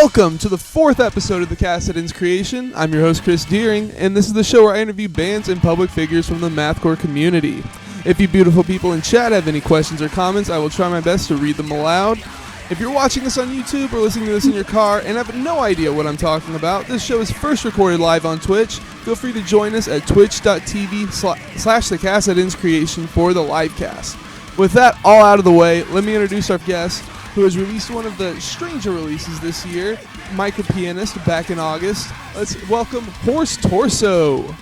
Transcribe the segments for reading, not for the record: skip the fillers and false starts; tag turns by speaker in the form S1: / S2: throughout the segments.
S1: Welcome to the fourth episode of the Cassidins Creation. I'm your host, Chris Deering, and this is the show where I interview bands and public figures from the mathcore community. If you beautiful people in chat have any questions or comments, I will try my best to read them aloud. If you're watching this on YouTube or listening to this in your car and have no idea what I'm talking about, this show is first recorded live on Twitch. Feel free to join us at twitch.tv/the Cassidins Creation for the live cast. With that all out of the way, let me introduce our guest, who has released one of the stranger releases this year, Micro Pianist, back in August. Let's welcome Horse Torso.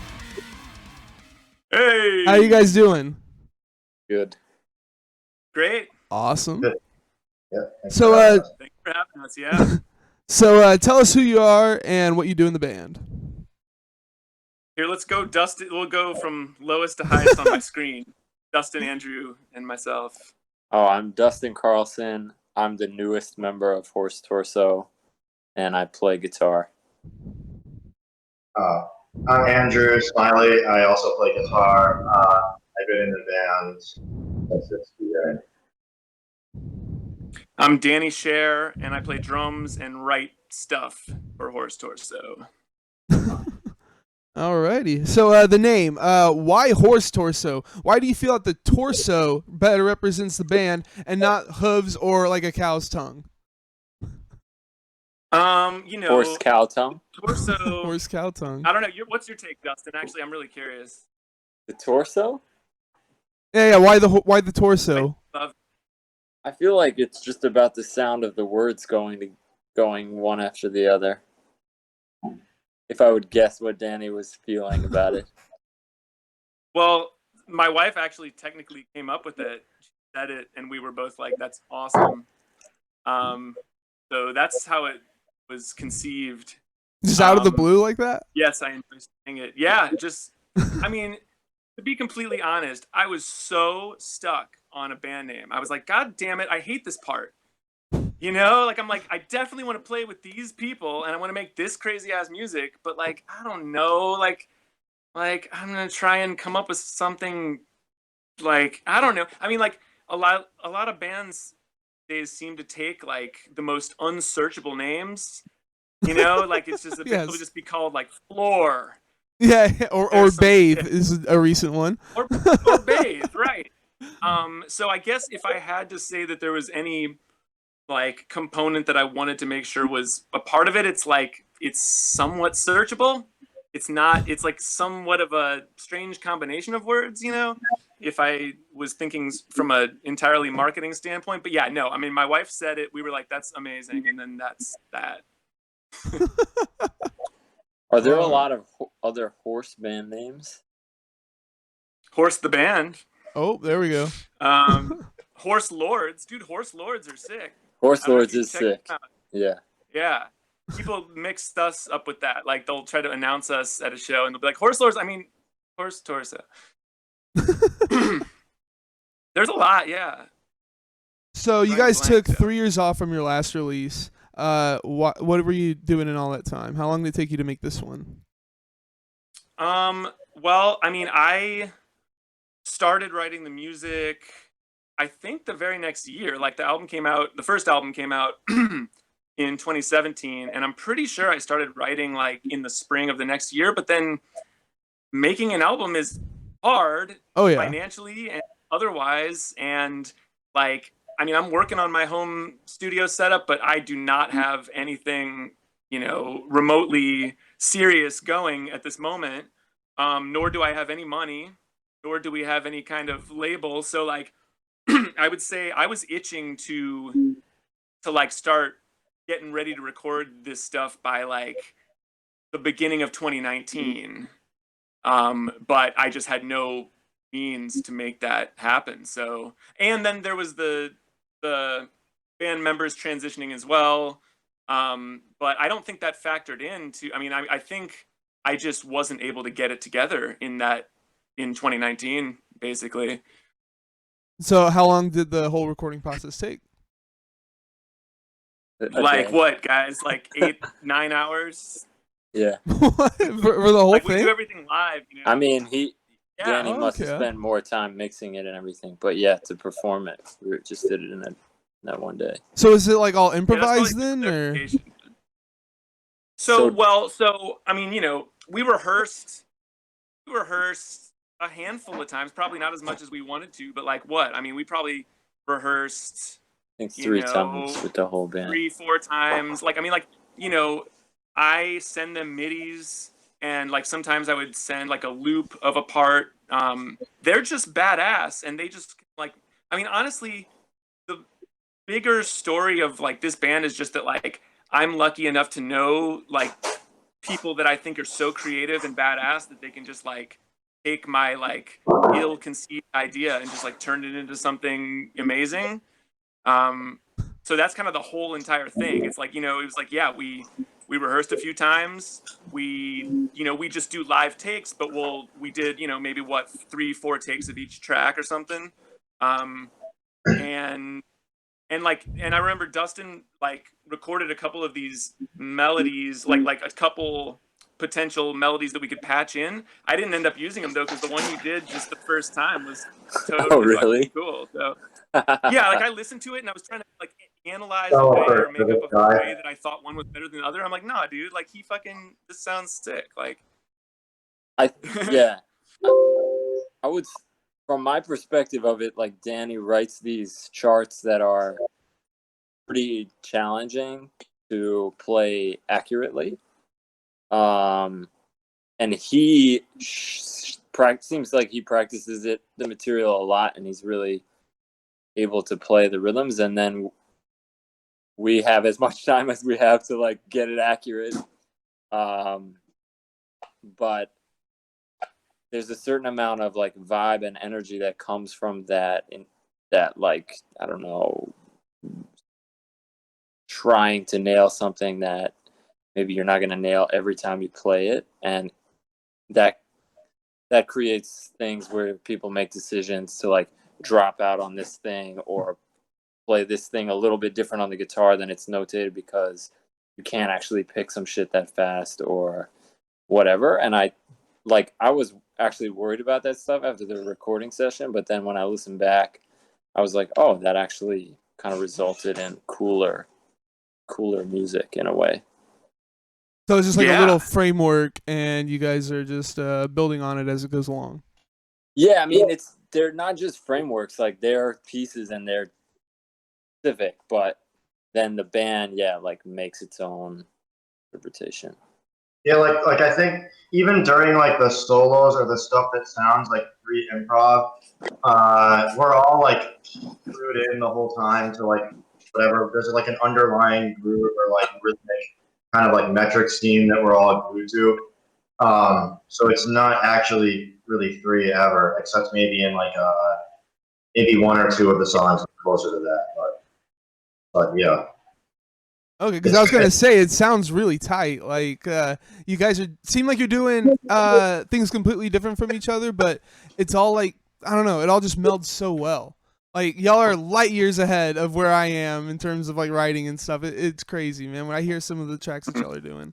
S2: Hey!
S1: How you guys doing?
S3: Good.
S2: Great.
S1: Awesome.
S4: Good. Yeah.
S1: So,
S2: Thanks for having us, yeah.
S1: tell us who you are and what you do in the band.
S2: Here, let's go, Dustin. We'll go from lowest to highest on my screen. Dustin, Andrew, and myself.
S3: Oh, I'm Dustin Carlson. I'm the newest member of Horse Torso, and I play guitar.
S4: I'm Andrew Smiley. I also play guitar. I've been in the band since this year.
S2: I'm Danny Scher, and I play drums and write stuff for Horse Torso.
S1: Alrighty. So the name, why Horse Torso? Why do you feel that the torso better represents the band and not hooves or like a cow's tongue?
S3: Horse cow tongue.
S2: Torso.
S1: Horse cow tongue.
S2: I don't know. What's your take, Dustin? Actually, I'm really curious.
S3: The torso?
S1: Yeah. Why the torso?
S3: I feel like it's just about the sound of the words going one after the other. If I would guess what Danny was feeling about it.
S2: Well, my wife actually technically came up with it. She said it, and we were both like, "That's awesome." So that's how it was conceived.
S1: Just out of the blue like that?
S2: Yes, I enjoy saying it. Yeah, just, I mean, to be completely honest, I was so stuck on a band name. I was like, God damn it, I hate this part. You know, like, I'm like, I definitely want to play with these people and I want to make this crazy ass music, but like, I don't know, like I'm going to try and come up with something like, I don't know. I mean, like a lot of bands they seem to take like the most unsearchable names, you know, like it's just,
S1: Yes.
S2: it'll just be called like Floor.
S1: Yeah, or Bathe is a recent one.
S2: or Bathe, right. So I guess if I had to say that there was any like component that I wanted to make sure was a part of it, it's like it's somewhat searchable. It's not, it's like somewhat of a strange combination of words, you know, if I was thinking from a entirely marketing standpoint. But yeah, no, I mean, my wife said it, we were like, that's amazing, and then that's that.
S3: Are there a lot of other horse band names?
S2: Horse the band.
S1: Oh, there we go.
S2: Horse Lords, dude. Horse Lords are sick.
S3: Horse
S2: I don't know if
S3: Lords
S2: you
S3: is
S2: checked them
S3: sick.
S2: out.
S3: Yeah.
S2: Yeah. People mixed us up with that. Like they'll try to announce us at a show and they'll be like, Horse Lords, I mean, Horse Torso. There's a lot, yeah.
S1: So you
S2: Drawing a
S1: guys
S2: blank,
S1: took
S2: though.
S1: 3 years off from your last release. What were you doing in all that time? How long did it take you to make this one?
S2: Well, I mean, I started writing the music, I think the very next year. Like the first album came out in 2017, and I'm pretty sure I started writing like in the spring of the next year, but then making an album is hard financially and otherwise, and like, I mean, I'm working on my home studio setup, but I do not have anything, you know, remotely serious going at this moment, nor do I have any money, nor do we have any kind of label. So like, I would say I was itching to like start getting ready to record this stuff by like the beginning of 2019. But I just had no means to make that happen. So, and then there was the band members transitioning as well. But I don't think that factored into, I mean, I think I just wasn't able to get it together in 2019, basically.
S1: So how long did the whole recording process take?
S2: Like what, guys? Like 8-9 hours?
S3: Yeah.
S1: for the whole
S2: Like
S1: thing?
S2: we do everything live, you know?
S3: I mean, Danny
S1: Oh,
S3: must have
S1: okay.
S3: spent more time mixing it and everything. But yeah, to perform it, we just did it in that one day.
S1: So is it like all
S2: Yeah, that's
S1: improvised
S2: probably
S1: then, or?
S2: clarification. So I mean, we rehearsed a handful of times, probably not as much as we wanted to, but like what? I mean, we probably rehearsed,
S3: I think
S2: you
S3: 3
S2: know,
S3: times with the whole band.
S2: 3-4 times. Like, I mean, like, I send them midis, and like sometimes I would send like a loop of a part. They're just badass, and they just like, I mean, honestly, the bigger story of like this band is just that like I'm lucky enough to know like people that I think are so creative and badass that they can just like take my like ill-conceived idea and just like turn it into something amazing. So that's kind of the whole entire thing. It's like, it was like, yeah, we rehearsed a few times. We just do live takes, but we did, maybe 3-4 takes of each track or something. And I remember Dustin like recorded a couple of these melodies, like a couple potential melodies that we could patch in. I didn't end up using them though, because the one he did just the first time was totally
S3: really?
S2: fucking cool. So yeah, like I listened to it and I was trying to like analyze a
S4: Oh,
S2: way
S4: for
S2: or make up
S4: this
S2: a
S4: guy.
S2: way that I thought one was better than the other. I'm like, nah, dude, like this sounds sick. Like,
S3: Yeah, I would, from my perspective of it, like Danny writes these charts that are pretty challenging to play accurately. And he seems like he practices the material a lot, and he's really able to play the rhythms. And then we have as much time as we have to like get it accurate. But there's a certain amount of like vibe and energy that comes from that, like, I don't know, trying to nail something that maybe you're not going to nail every time you play it. And that creates things where people make decisions to like drop out on this thing or play this thing a little bit different on the guitar than it's notated because you can't actually pick some shit that fast or whatever. And I was actually worried about that stuff after the recording session, but then when I listened back, I was like, oh, that actually kind of resulted in cooler music in a way.
S1: So it's just like a
S2: Yeah.
S1: little framework, and you guys are just building on it as it goes along.
S3: Yeah, I mean, they're not just frameworks, like they're pieces and they're specific, but then the band, like makes its own interpretation.
S4: Yeah, like I think even during like the solos or the stuff that sounds like free improv, we're all like screwed in the whole time to like whatever. There's like an underlying groove or like rhythmic kind of like metric scheme that we're all glued to. So it's not actually really free ever, except maybe in like maybe one or two of the songs closer to that. But yeah.
S1: Okay, because I was gonna say it sounds really tight. Like you guys seem like you're doing things completely different from each other, but it's all like, I don't know, it all just melds so well. Like y'all are light years ahead of where I am in terms of like writing and stuff. It's crazy, man. When I hear some of the tracks that y'all are doing.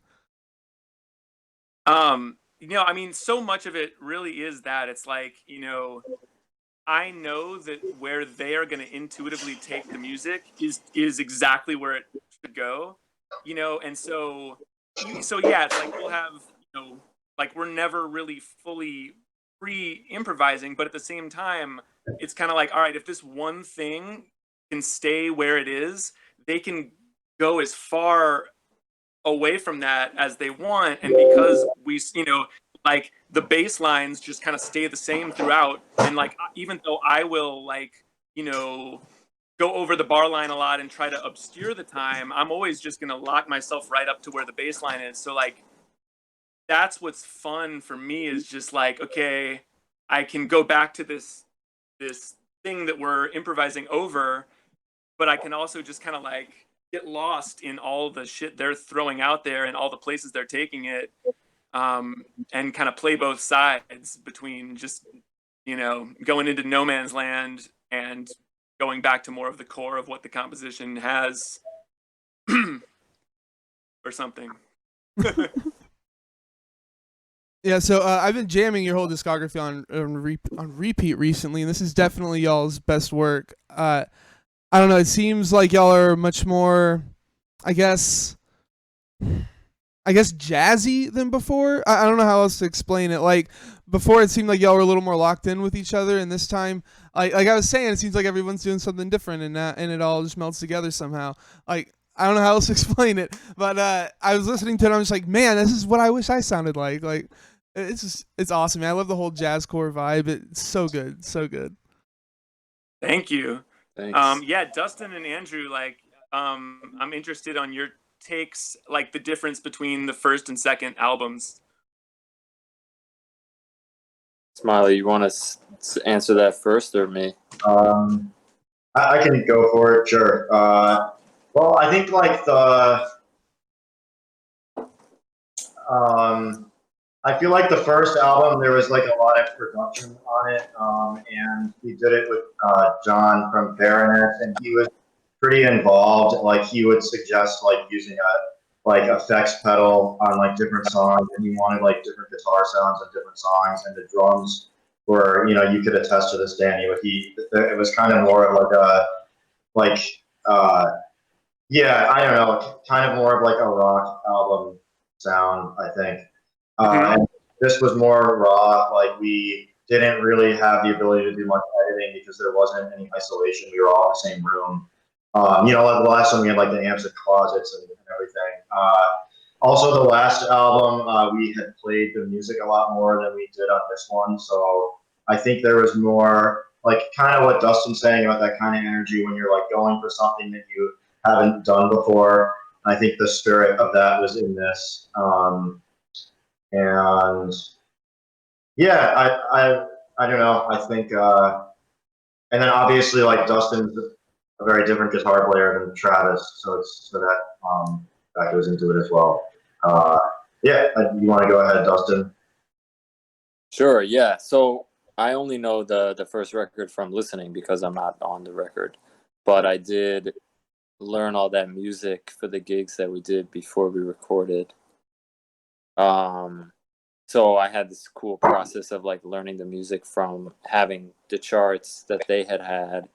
S2: I mean, so much of it really is that it's like, I know that where they are going to intuitively take the music is exactly where it should go, and so yeah, it's like we'll have, like we're never really fully free improvising, but at the same time, it's kind of like, all right, if this one thing can stay where it is, they can go as far away from that as they want, and because we, like the bass lines just kind of stay the same throughout, and like even though I will like go over the bar line a lot and try to obscure the time, I'm always just gonna lock myself right up to where the bass line is. So like that's what's fun for me, is just like, okay, I can go back to this thing that we're improvising over, but I can also just kind of like get lost in all the shit they're throwing out there and all the places they're taking it, and kind of play both sides between just, going into no man's land and going back to more of the core of what the composition has or something.
S1: Yeah, so I've been jamming your whole discography on repeat recently, and this is definitely y'all's best work. I don't know. It seems like y'all are much more, I guess I guess, jazzy than before. I don't know how else to explain it. Like before, it seemed like y'all were a little more locked in with each other, and this time, like I was saying, it seems like everyone's doing something different, and it all just melts together somehow. Like I don't know how else to explain it, but I was listening to it, and I'm just like, man, this is what I wish I sounded like. Like it's awesome, man. I love the whole jazzcore vibe. It's so good, so good.
S2: Thank you.
S3: Thanks.
S2: Yeah, Dustin and Andrew, like, I'm interested on your takes, like the difference between the first and second albums.
S3: Smiley, you want to answer that first or me?
S4: I can go for it, sure. Well, I think like I feel like the first album there was like a lot of production on it, and he did it with John from Baroness, and he was pretty involved. Like he would suggest like using a like effects pedal on like different songs, and he wanted like different guitar sounds on different songs, and the drums were, you could attest to this, Danny. But it was kind of more of like a like yeah, I don't know, kind of more of like a rock album sound, I think. And this was more raw. Like we didn't really have the ability to do much editing because there wasn't any isolation. We were all in the same room. Like the last one we had like the amps and closets and everything. Also, the last album we had played the music a lot more than we did on this one. So I think there was more like kind of what Dustin's saying about that kind of energy when you're like going for something that you haven't done before. I think the spirit of that was in this. And yeah, I don't know. I think, and then obviously like Dustin's a very different guitar player than Travis, so that goes into it as well. Yeah, you want to go ahead, Dustin?
S3: Sure, yeah. So I only know the first record from listening because I'm not on the record, but I did learn all that music for the gigs that we did before we recorded. So I had this cool process of like learning the music from having the charts that they had,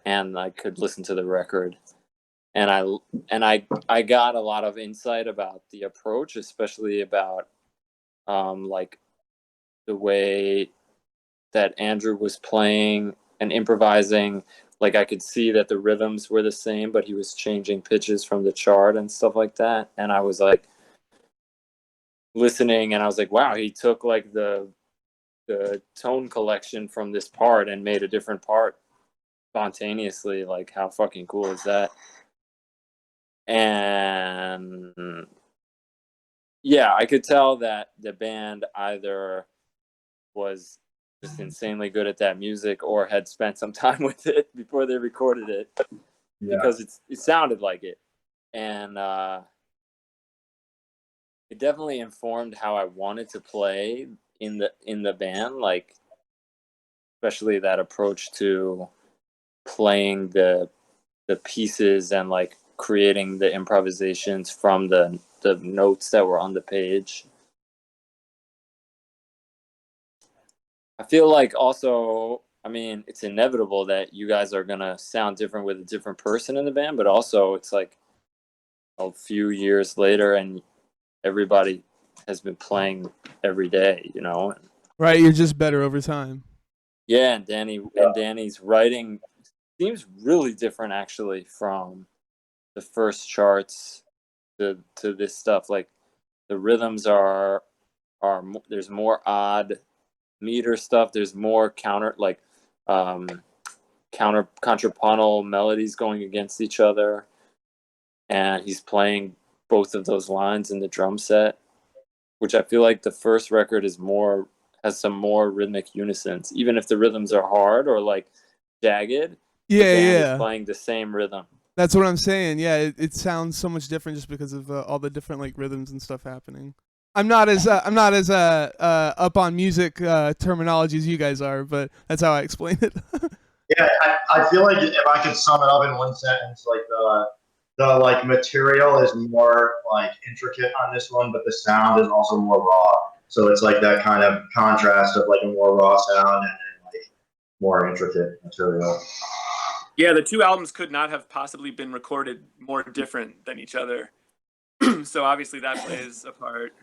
S3: and I could listen to the record, and I got a lot of insight about the approach, especially about like the way that Andrew was playing and improvising. Like I could see that the rhythms were the same, but he was changing pitches from the chart and stuff like that. And I was like listening, and I was like, wow, he took like the tone collection from this part and made a different part spontaneously. Like how fucking cool is that? And yeah, I could tell that the band either was just insanely good at that music or had spent some time with it before they recorded it, because it sounded like it. And it definitely informed how I wanted to play in the band, like especially that approach to playing the pieces and like creating the improvisations from the notes that were on the page. I feel like also, I mean, it's inevitable that you guys are gonna sound different with a different person in the band, but also it's like a few years later and everybody has been playing every day,
S1: Right, you're just better over time.
S3: Yeah, and Danny's writing seems really different actually from the first charts to this stuff. Like the rhythms are there's more odd meter stuff. There's more contrapuntal melodies going against each other, and he's playing both of those lines in the drum set, which I feel like the first record has some more rhythmic unisons, even if the rhythms are hard or like jagged. The band is playing the same rhythm.
S1: That's what I'm saying. Yeah, it sounds so much different just because of all the different like rhythms and stuff happening. I'm not as up on music terminology as you guys are, but that's how I explain it.
S4: Yeah, I feel like if I could sum it up in one sentence, like the like material is more like intricate on this one, but the sound is also more raw. So it's like that kind of contrast of like a more raw sound and then like more intricate material.
S2: Yeah, the two albums could not have possibly been recorded more different than each other. So obviously that plays a part.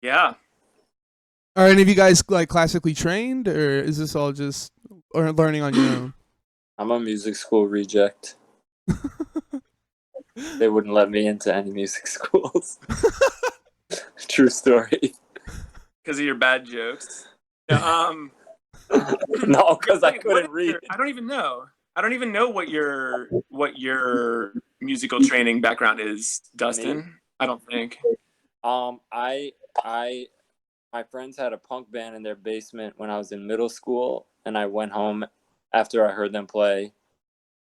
S2: Yeah.
S1: Are any of you guys like classically trained, or is this all just or learning on your own?
S3: I'm a music school reject. They wouldn't let me into any music schools. True story.
S2: Because of your bad jokes. Yeah,
S3: No, because I
S2: what
S3: couldn't
S2: is
S3: read.
S2: your- I don't even know what your musical training background is, Dustin. I don't think.
S3: I my friends had a punk band in their basement when I was in middle school, and I went home after I heard them play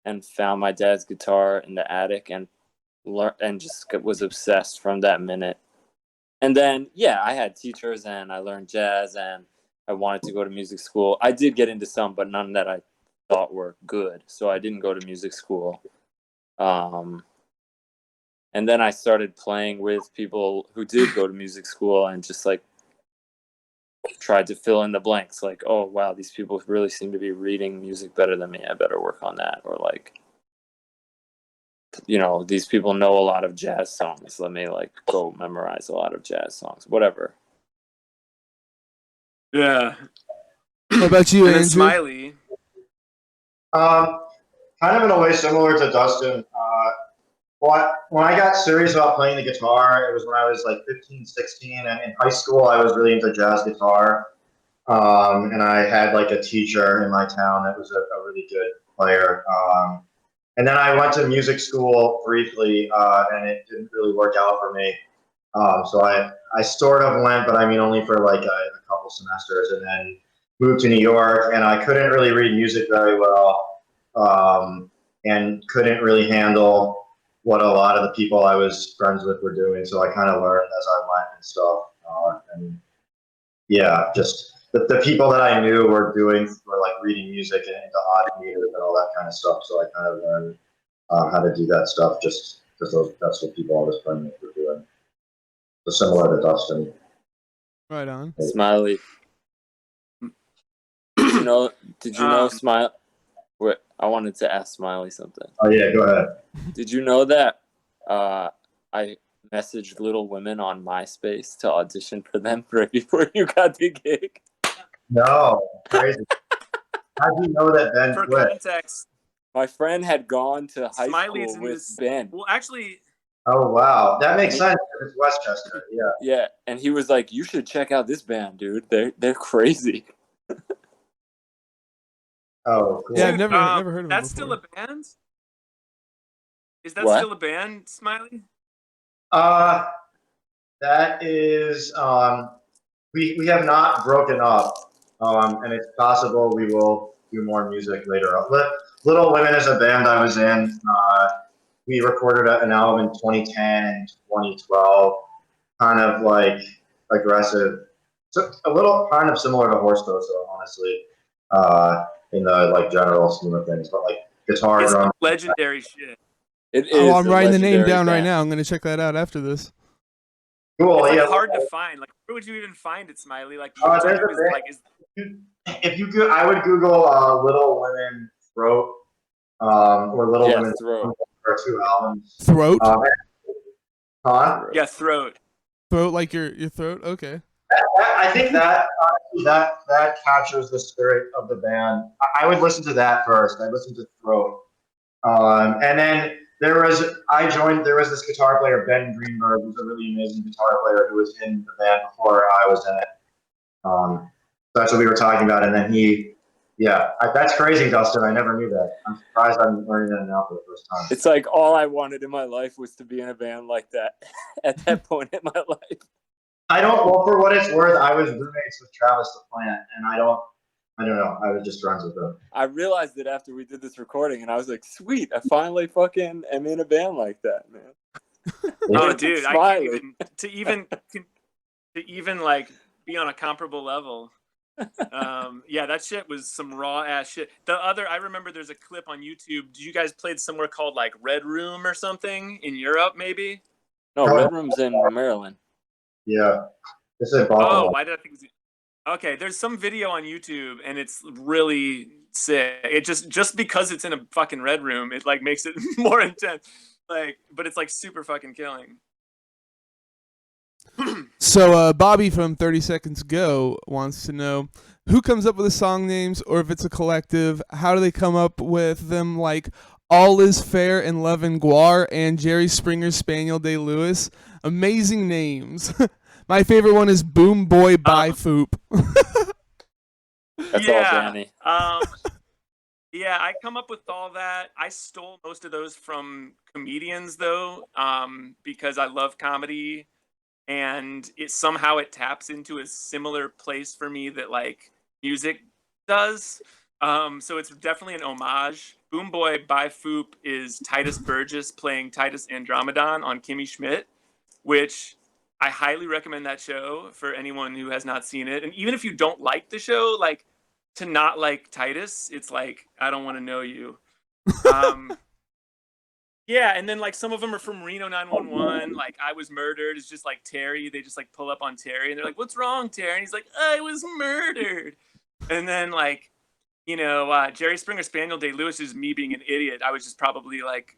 S3: and found my dad's guitar in the attic and just was obsessed from that minute. And then, yeah, I had teachers and I learned jazz and I wanted to go to music school. I did get into some, but none that I thought were good. So I didn't go to music school. And then I started playing with people who did go to music school and just like tried to fill in the blanks. Like, oh, wow, these people really seem to be reading music better than me. I better work on that. Or like, you know, these people know a lot of jazz songs. Let me like go memorize a lot of jazz songs, whatever.
S2: Yeah.
S1: What about you,
S2: And then
S1: Andrew?
S2: Smiley.
S4: Kind of in a way similar to Dustin. When I got serious about playing the guitar, it was when I was like 15, 16. And in high school, I was really into jazz guitar. And I had like a teacher in my town that was a really good player. And then I went to music school briefly, and it didn't really work out for me. So I sort of went, but I mean only for like a couple semesters, and then moved to New York, and I couldn't really read music very well, and couldn't really handle what a lot of the people I was friends with were doing. So I kind of learned as I went and stuff. And yeah, just the people that I knew were like reading music and into odd meters and all that kind of stuff. So I kind of learned how to do that stuff just because that's what people I was friends with were doing. So similar to Dustin.
S1: Right on.
S3: Smiley. Did you know Smiley? Wait, I wanted to ask Smiley something.
S4: Oh yeah, go ahead.
S3: Did you know that I messaged Little Women on MySpace to audition for them right before you got the gig?
S4: No, crazy. How do you know that Ben
S2: For
S4: quit?
S2: context,
S3: My friend had gone to high
S2: Smiley's
S3: school
S2: in
S3: with
S2: this.
S3: Ben.
S2: Well, actually,
S4: Oh wow, that makes sense. It's Westchester. Yeah.
S3: Yeah, and he was like, "You should check out this band, dude. They're crazy."
S4: Oh, cool.
S1: Yeah, I've
S2: dude,
S1: never heard of him
S2: that's
S1: before.
S2: still a band. Is that
S3: What?
S2: still a band, Smiley?
S4: That is we have not broken up, and it's possible we will do more music later on. Little Women is a band I was in. We recorded an album in 2010 and 2012, kind of like aggressive, so a little kind of similar to Horse Toast, honestly, in the like general scheme of things, but like guitar,
S2: It's
S4: drum.
S2: legendary shit.
S3: It is.
S1: Oh, I'm
S3: a
S1: writing the name
S3: legendary
S1: down right
S3: band.
S1: now. I'm gonna check that out after this.
S4: Cool.
S2: It's like
S4: Yeah.
S2: hard to find. Like, where would you even find it, Smiley? Like,
S4: There's a
S2: YouTube is
S4: band.
S2: like,
S4: If you could, I would Google Little Women Throat, or Little
S3: Yeah,
S4: Women
S3: Throat.
S4: or two albums.
S1: Throat.
S4: Huh?
S2: yeah, Throat.
S1: Throat like your throat. Okay.
S4: I think that captures the spirit of the band. I would listen to that first. I listened to Throat, and then there was this guitar player, Ben Greenberg, who's a really amazing guitar player who was in the band before I was in it. That's what we were talking about, and then that's crazy, Dustin. I never knew that. I'm surprised I'm learning that now for the first time.
S3: It's like all I wanted in my life was to be in a band like that at that point in my life.
S4: Well, for what it's worth, I was roommates with Travis the Plant, and I don't know. I was just friends with him.
S3: I realized it after we did this recording, and I was like, "Sweet! I finally fucking am in a band like that, man."
S2: Oh, dude, I
S3: Smiley.
S2: can't even like be on a comparable level. Yeah, that shit was some raw ass shit. I remember there's a clip on YouTube. Did you guys played somewhere called like Red Room or something in Europe, maybe?
S3: No, Red Room's in Maryland.
S4: Yeah, this is
S2: Oh,
S4: Baltimore.
S2: why did I think it was... Okay, there's some video on YouTube and it's really sick. It just because it's in a fucking red room, it like makes it more intense. Like, but it's like super fucking killing.
S1: So Bobby from 30 Seconds Go wants to know who comes up with the song names, or if it's a collective, how do they come up with them, like All Is Fair and Love and Guar and Jerry Springer's Spaniel Day Lewis? Amazing names. My favorite one is Boom Boy by Foop.
S3: That's all Danny.
S2: Yeah, I come up with all that. I stole most of those from comedians though, because I love comedy, and it taps into a similar place for me that like music does. So it's definitely an homage. Boom Boy by Foop is Titus Burgess playing Titus Andromedon on Kimmy Schmidt, which I highly recommend that show for anyone who has not seen it. And even if you don't like the show, like, to not like Titus, it's like, I don't want to know you. Yeah, and then like some of them are from Reno 911. Like I Was Murdered is just like Terry. They just like pull up on Terry and they're like, "What's wrong, Terry?" And he's like, "I was murdered." And then like, Jerry Springer Spaniel Day Lewis is me being an idiot. I was just probably like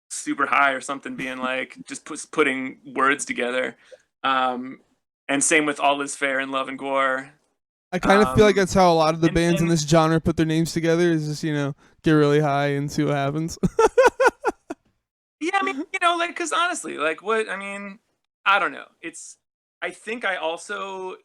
S2: super high or something, being like just putting words together. And same with All Is Fair and Love and Gore.
S1: I kind of feel like that's how a lot of the
S2: and
S1: bands in
S2: then-
S1: this genre put their names together, is just, get really high and see what happens.
S2: Yeah, I mean, like, because honestly, like, I don't know. I think I also,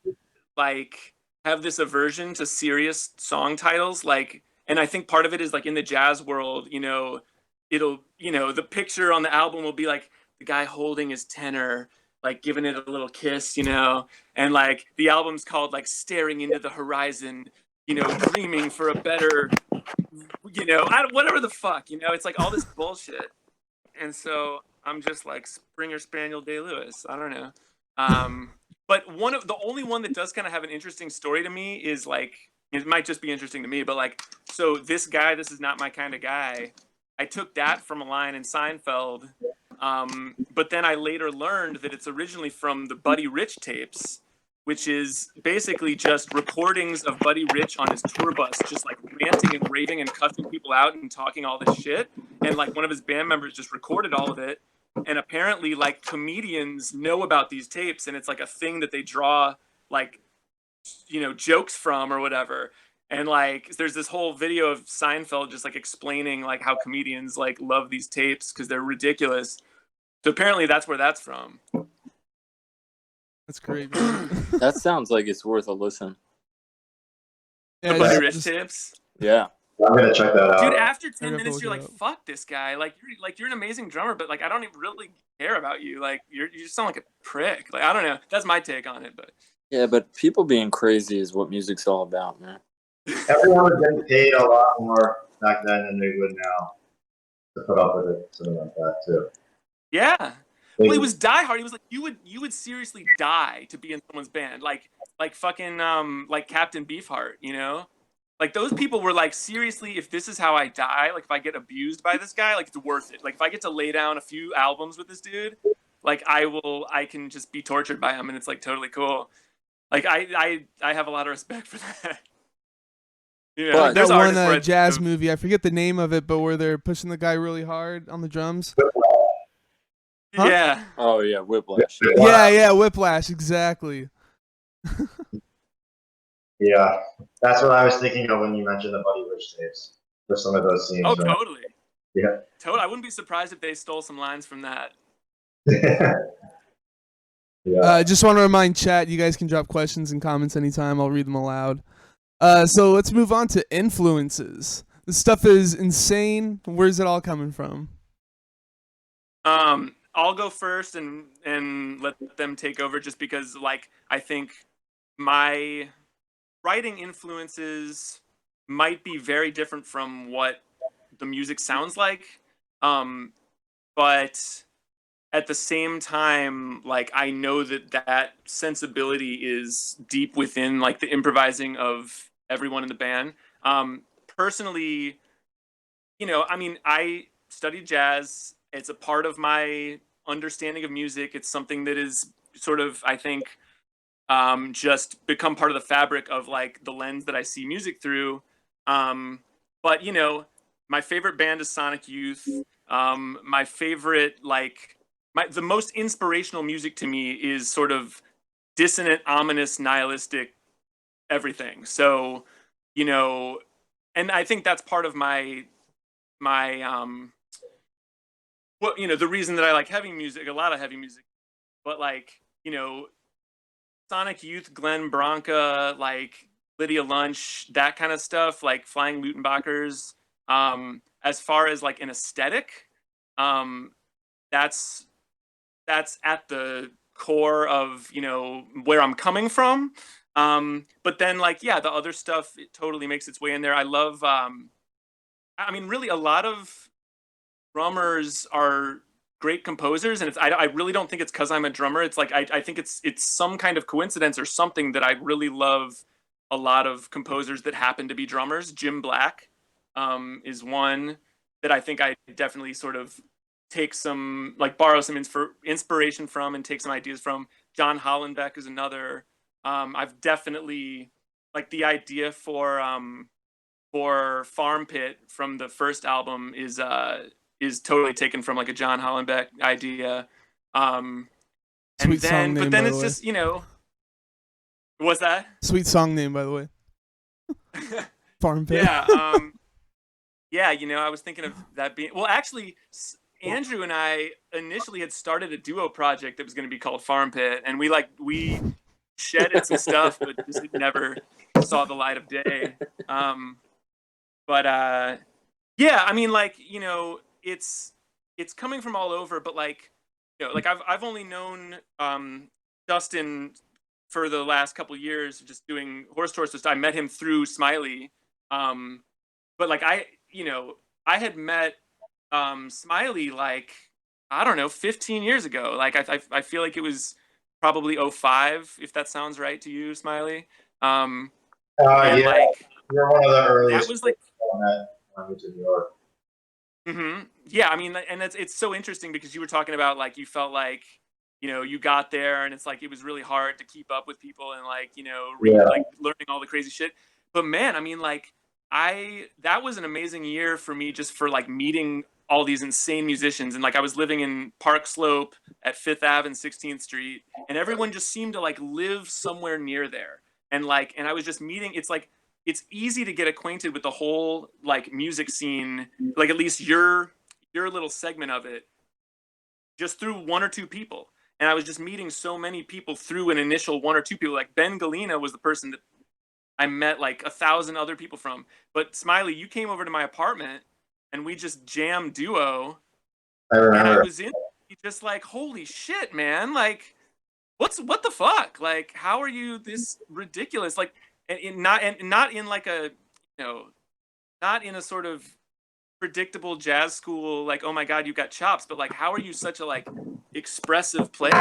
S2: like, have this aversion to serious song titles, like, and I think part of it is, like, in the jazz world, the picture on the album will be, like, the guy holding his tenor, like, giving it a little kiss, and, like, the album's called, like, Staring Into the Horizon, dreaming for a better, whatever the fuck, it's, like, all this bullshit. And so I'm just like Springer Spaniel Day Lewis. I don't know. But the only one that does kind of have an interesting story to me is like, it might just be interesting to me, but like, so this guy, this is not my kind of guy. I took that from a line in Seinfeld. But then I later learned that it's originally from the Buddy Rich tapes, which is basically just recordings of Buddy Rich on his tour bus, just like ranting and raving and cussing people out and talking all this shit. And like one of his band members just recorded all of it. And apparently like comedians know about these tapes, and it's like a thing that they draw like, jokes from or whatever. And like there's this whole video of Seinfeld just like explaining like how comedians like love these tapes because they're ridiculous. So apparently that's where that's from.
S1: That's great, man.
S3: That sounds like it's worth a listen.
S1: Yeah,
S2: The Buddy
S1: just-
S2: Rich
S1: just-
S2: tapes.
S3: Yeah.
S4: I'm gonna check that out.
S2: Dude, after 10
S1: I gotta
S2: minutes,
S1: look
S2: you're
S1: it
S2: like,
S1: up.
S2: fuck this guy. Like you're an amazing drummer, but like I don't even really care about you. Like you just sound like a prick. Like I don't know. That's my take on it, but
S3: Yeah, but people being crazy is what music's all about, man.
S4: Everyone was getting paid a lot more back then than they would now to put up with it, something like that too.
S2: yeah. Well, he was Die Hard. He was like, you would seriously die to be in someone's band, like fucking like Captain Beefheart, Like those people were like, seriously, if this is how I die, like if I get abused by this guy, like it's worth it. Like if I get to lay down a few albums with this dude, like I can just be tortured by him, and it's like totally cool. Like I have a lot of respect for that.
S3: But-
S1: that one
S2: artists where
S1: jazz movie, I forget the name of it, but where they're pushing the guy really hard on the drums. Huh?
S2: Yeah.
S3: Oh yeah, Whiplash.
S1: Yeah, Whiplash, exactly.
S4: Yeah, that's what I was thinking of when you mentioned the Buddy Rich tapes for some of those scenes.
S2: Oh,
S4: right?
S2: totally.
S4: Yeah.
S2: Totally. I wouldn't be surprised if they stole some lines from that.
S4: Yeah.
S1: Just want to remind chat, you guys can drop questions and comments anytime. I'll read them aloud. So let's move on to influences. This stuff is insane. Where's it all coming from?
S2: I'll go first and let them take over, just because like I think my writing influences might be very different from what the music sounds like. But at the same time, like I know that sensibility is deep within like the improvising of everyone in the band. Personally, I studied jazz. It's a part of my understanding of music. It's something that is sort of, I think, just become part of the fabric of like the lens that I see music through. But my favorite band is Sonic Youth. My favorite, like the most inspirational music to me is sort of dissonant, ominous, nihilistic everything. So, you know, and I think that's part of my well, the reason that I like heavy music, a lot of heavy music, but like, Sonic Youth, Glenn Branca, like Lydia Lunch, that kind of stuff, like Flying Lutenbachers. As far as like an aesthetic, um, that's that's at the core of where I'm coming from. But then like yeah, the other stuff it totally makes its way in there. I love. I mean, really, a lot of drummers are great composers, and I really don't think it's because I'm a drummer. It's like I think it's some kind of coincidence or something that I really love a lot of composers that happen to be drummers. Jim Black is one that I think I definitely sort of take some like borrow some inspiration from and take some ideas from. John Hollenbeck is another. I've definitely like the idea for Farm Pit from the first album is totally taken from like a John Hollenbeck idea. And
S1: Sweet song
S2: then
S1: name,
S2: but then
S1: by
S2: it's
S1: the way.
S2: just, what's that?
S1: Sweet song name, by the way. Farm Pit.
S2: Yeah, yeah, I was thinking of that being well actually Andrew and I initially had started a duo project that was going to be called Farm Pit, and we shedded some stuff but just it never saw the light of day. But yeah, I mean, like, it's coming from all over, but like, like I've only known Dustin for the last couple years, just doing Horse Tour stuff. I met him through Smiley, but like I had met Smiley like I don't know 15 years ago. Like I feel like it was probably '05, if that sounds right to you, Smiley. And
S4: Yeah,
S2: like
S4: you're one of the
S2: that
S4: earliest
S2: was like.
S4: people that went to New York.
S2: Yeah, I mean, and it's so interesting because you were talking about like you felt like you got there and it's like it was really hard to keep up with people and like
S4: Yeah.
S2: like learning all the crazy shit. But man, I mean, like that was an amazing year for me just for like meeting all these insane musicians, and like I was living in Park Slope at Fifth Ave and 16th Street, and everyone just seemed to like live somewhere near there, and I was just meeting. It's like it's easy to get acquainted with the whole like music scene, like at least your little segment of it, just through one or two people. And I was just meeting so many people through an initial one or two people. Like Ben Galena was the person that I met like 1,000 other people from. But Smiley, you came over to my apartment and we just jammed duo.
S4: I
S2: And I
S4: remember.
S2: was in just like, holy shit, man! Like, what the fuck? Like, how are you this ridiculous? Like, and not in like a not in a sort of predictable jazz school like oh my god you got chops, but like how are you such a like expressive player,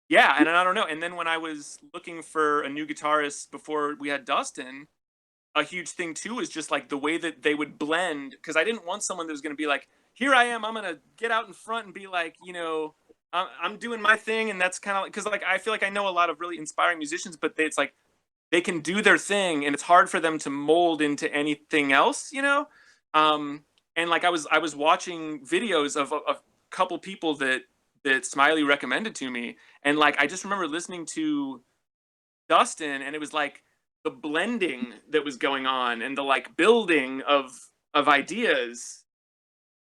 S2: yeah. And I don't know, and then when I was looking for a new guitarist before we had Dustin, a huge thing too is just like the way that they would blend, because I didn't want someone that was going to be like, here I am, I'm going to get out in front and be like, I'm doing my thing. And that's kind of like, because like I feel like I know a lot of really inspiring musicians, but it's like they can do their thing and it's hard for them to mold into anything else, and like I was watching videos of a couple people that Smiley recommended to me, and like I just remember listening to Dustin, and it was like the blending that was going on and the like building of ideas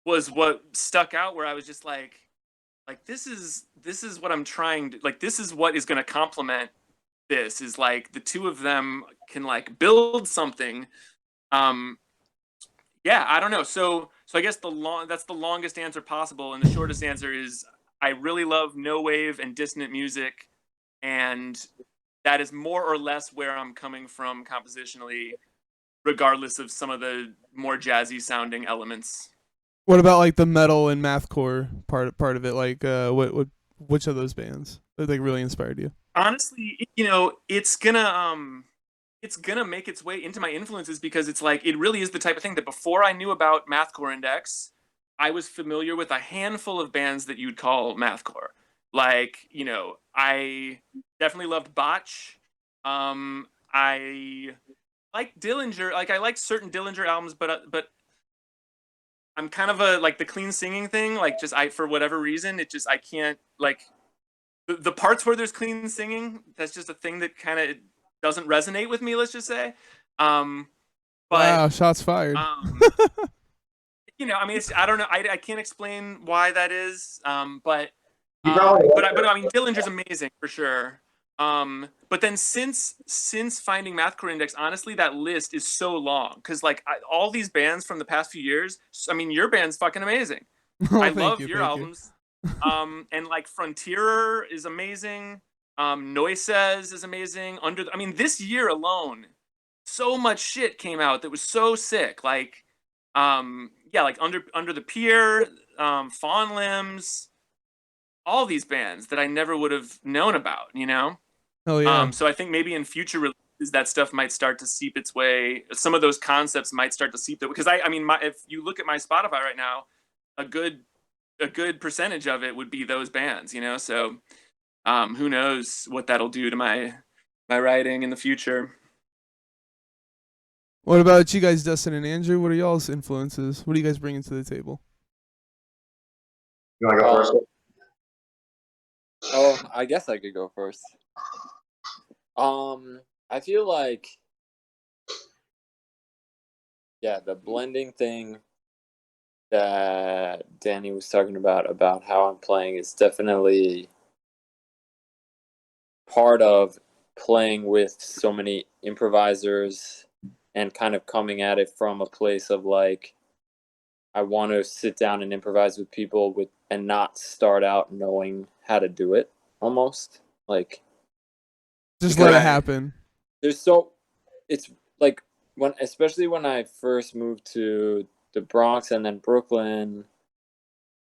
S2: was what stuck out, where I was just like this is what I'm trying to like, this is what is going to complement this, is like the two of them can like build something. Yeah, I don't know. So I guess that's the longest answer possible, and the shortest answer is I really love no wave and dissonant music, and that is more or less where I'm coming from compositionally, regardless of some of the more jazzy sounding elements.
S1: What about like the metal and mathcore part of it? Like, which of those bands that like really inspired you?
S2: Honestly, it's gonna make its way into my influences, because it's like it really is the type of thing that before I knew about Mathcore Index, I was familiar with a handful of bands that you'd call mathcore. Like, I definitely loved Botch. I like Dillinger. Like I like certain Dillinger albums, but I'm kind of a like the clean singing thing. Like just for whatever reason, I can't like the parts where there's clean singing. That's just a thing that kind of doesn't resonate with me. Let's just say. But
S1: Wow, shots fired.
S2: I mean, I don't know. I can't explain why that is. But
S4: You probably
S2: I mean, Dillinger's amazing for sure. But then since finding Mathcore Index, honestly, that list is so long because like all these bands from the past few years. I mean, your band's fucking amazing.
S1: Oh,
S2: I
S1: thank
S2: love
S1: you,
S2: your
S1: thank you.
S2: albums. And like Frontierer is amazing. Noises is amazing. I mean, this year alone, so much shit came out that was so sick. Like, yeah, like Under the Pier, Fawn Limbs, all these bands that I never would have known about,
S1: Hell yeah.
S2: So I think maybe in future releases that stuff might start to seep its way. Some of those concepts might start to seep because I mean, if you look at my Spotify right now, a good percentage of it would be those bands, So who knows what that'll do to my writing in the future.
S1: What about you guys, Dustin and Andrew? What are y'all's influences? What are you guys bringing to the table?
S4: You want to go first?
S3: Oh, I guess I could go first. I feel like, yeah, the blending thing that Danny was talking about how I'm playing is definitely part of playing with so many improvisers and kind of coming at it from a place of like, I want to sit down and improvise with people and not start out knowing how to do it almost like
S1: just let it happen.
S3: It's like especially when I first moved to the Bronx and then Brooklyn,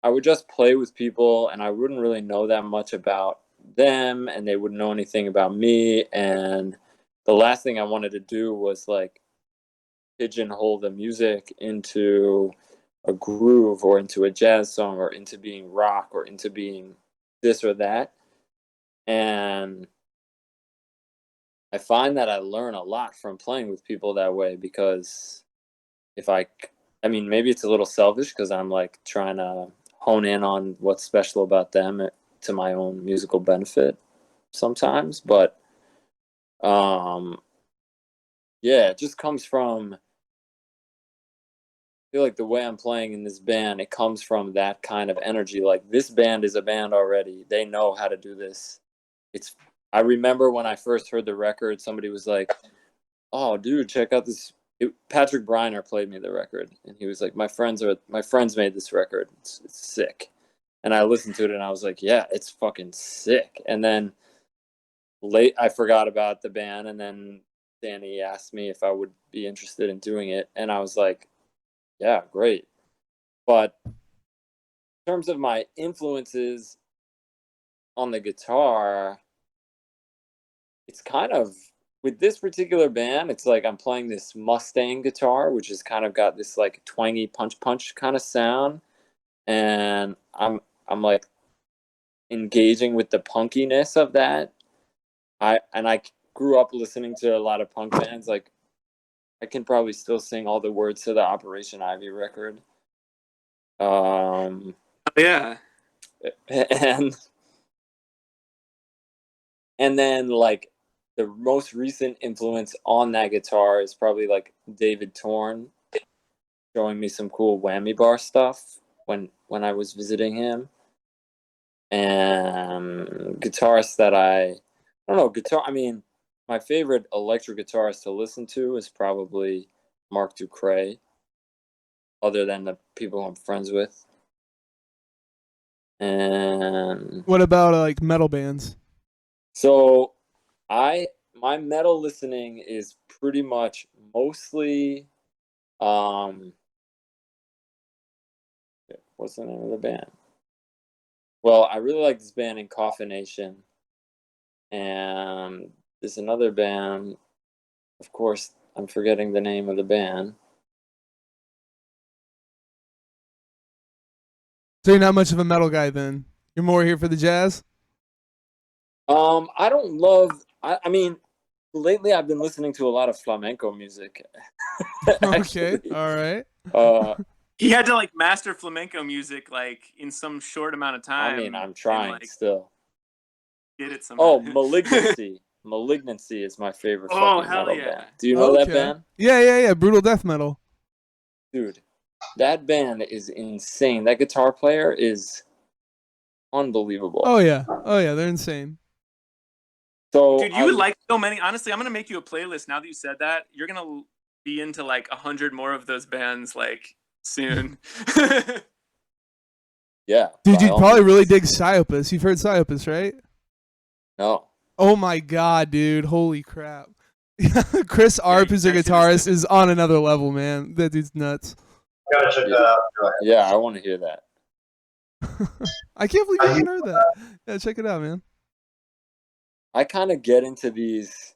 S3: I would just play with people and I wouldn't really know that much about them and they wouldn't know anything about me. And the last thing I wanted to do was like pigeonhole the music into a groove or into a jazz song or into being rock or into being this or that. And I find that I learn a lot from playing with people that way because I mean, maybe it's a little selfish because I'm like trying to hone in on what's special about them to my own musical benefit sometimes. But yeah, it just comes from, I feel like the way I'm playing in this band, it comes from that kind of energy. Like this band is a band already. They know how to do this. I remember when I first heard the record, somebody was like, "Oh, dude, check out this." Patrick Briner played me the record, and he was like, "My friends made this record. It's sick." And I listened to it, and I was like, "Yeah, it's fucking sick." And then I forgot about the band, and then Danny asked me if I would be interested in doing it, and I was like, "Yeah, great." But in terms of my influences on the guitar, it's kind of, with this particular band, it's like I'm playing this Mustang guitar, which has kind of got this like twangy punch kind of sound, and I'm like engaging with the punkiness of that. I grew up listening to a lot of punk bands. Like I can probably still sing all the words to the Operation Ivy record.
S2: Yeah.
S3: And then like the most recent influence on that guitar is probably like David Torn showing me some cool whammy bar stuff when I was visiting him. And guitarists that I don't know, I mean, my favorite electric guitarist to listen to is probably Mark Ducray, other than the people I'm friends with. And
S1: what about like metal bands?
S3: So my metal listening is pretty much mostly what's the name of the band? Well, I really like this band Incoffination, and there's another band, of course I'm forgetting the name of the band.
S1: So you're not much of a metal guy then? You're more here for the jazz?
S3: I don't love I mean lately I've been listening to a lot of flamenco music.
S1: Okay, all right.
S2: He had to like master flamenco music like in some short amount of time.
S3: I mean, I'm
S2: and,
S3: trying
S2: like
S3: still.
S2: did it somehow.
S3: Oh, Malignancy. Malignancy is my favorite
S2: Oh,
S3: fucking
S2: hell
S3: metal
S2: yeah.
S3: band. Do you know that
S1: Okay.
S3: band?
S1: Yeah. Brutal death metal.
S3: Dude, that band is insane. That guitar player is unbelievable.
S1: Oh yeah, they're insane.
S3: So
S2: Dude, you would like so many. Honestly, I'm gonna make you a playlist now that you said that. You're gonna be into like 100 more of those bands like soon.
S3: yeah.
S1: Dude,
S3: by
S1: you'd
S3: all
S1: probably
S3: means.
S1: really dig Psyopus. You've heard Psyopus, right?
S3: No.
S1: Oh my god, dude! Holy crap! Chris Arp, who's a
S2: I should've
S1: guitarist,
S2: said-
S1: is on another level, man. That dude's nuts.
S4: Gotta check that out. Go ahead.
S3: Yeah, I want to hear that.
S1: I can't believe you haven't heard that. Yeah, check it out, man.
S3: I kind of get into these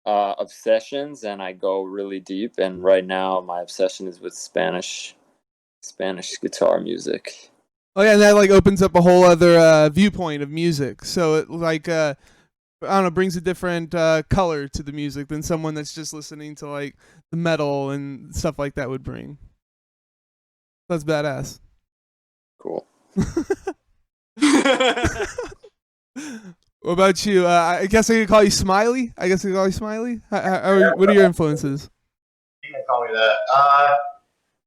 S3: obsessions and I go really deep. And right now, my obsession is with Spanish guitar music.
S1: Oh yeah, and that like opens up a whole other viewpoint of music. So it like I don't know, brings a different color to the music than someone that's just listening to like the metal and stuff like that would bring. That's badass.
S3: Cool.
S1: What about you? I guess I could call you Smiley. What are your influences?
S4: You can call me that.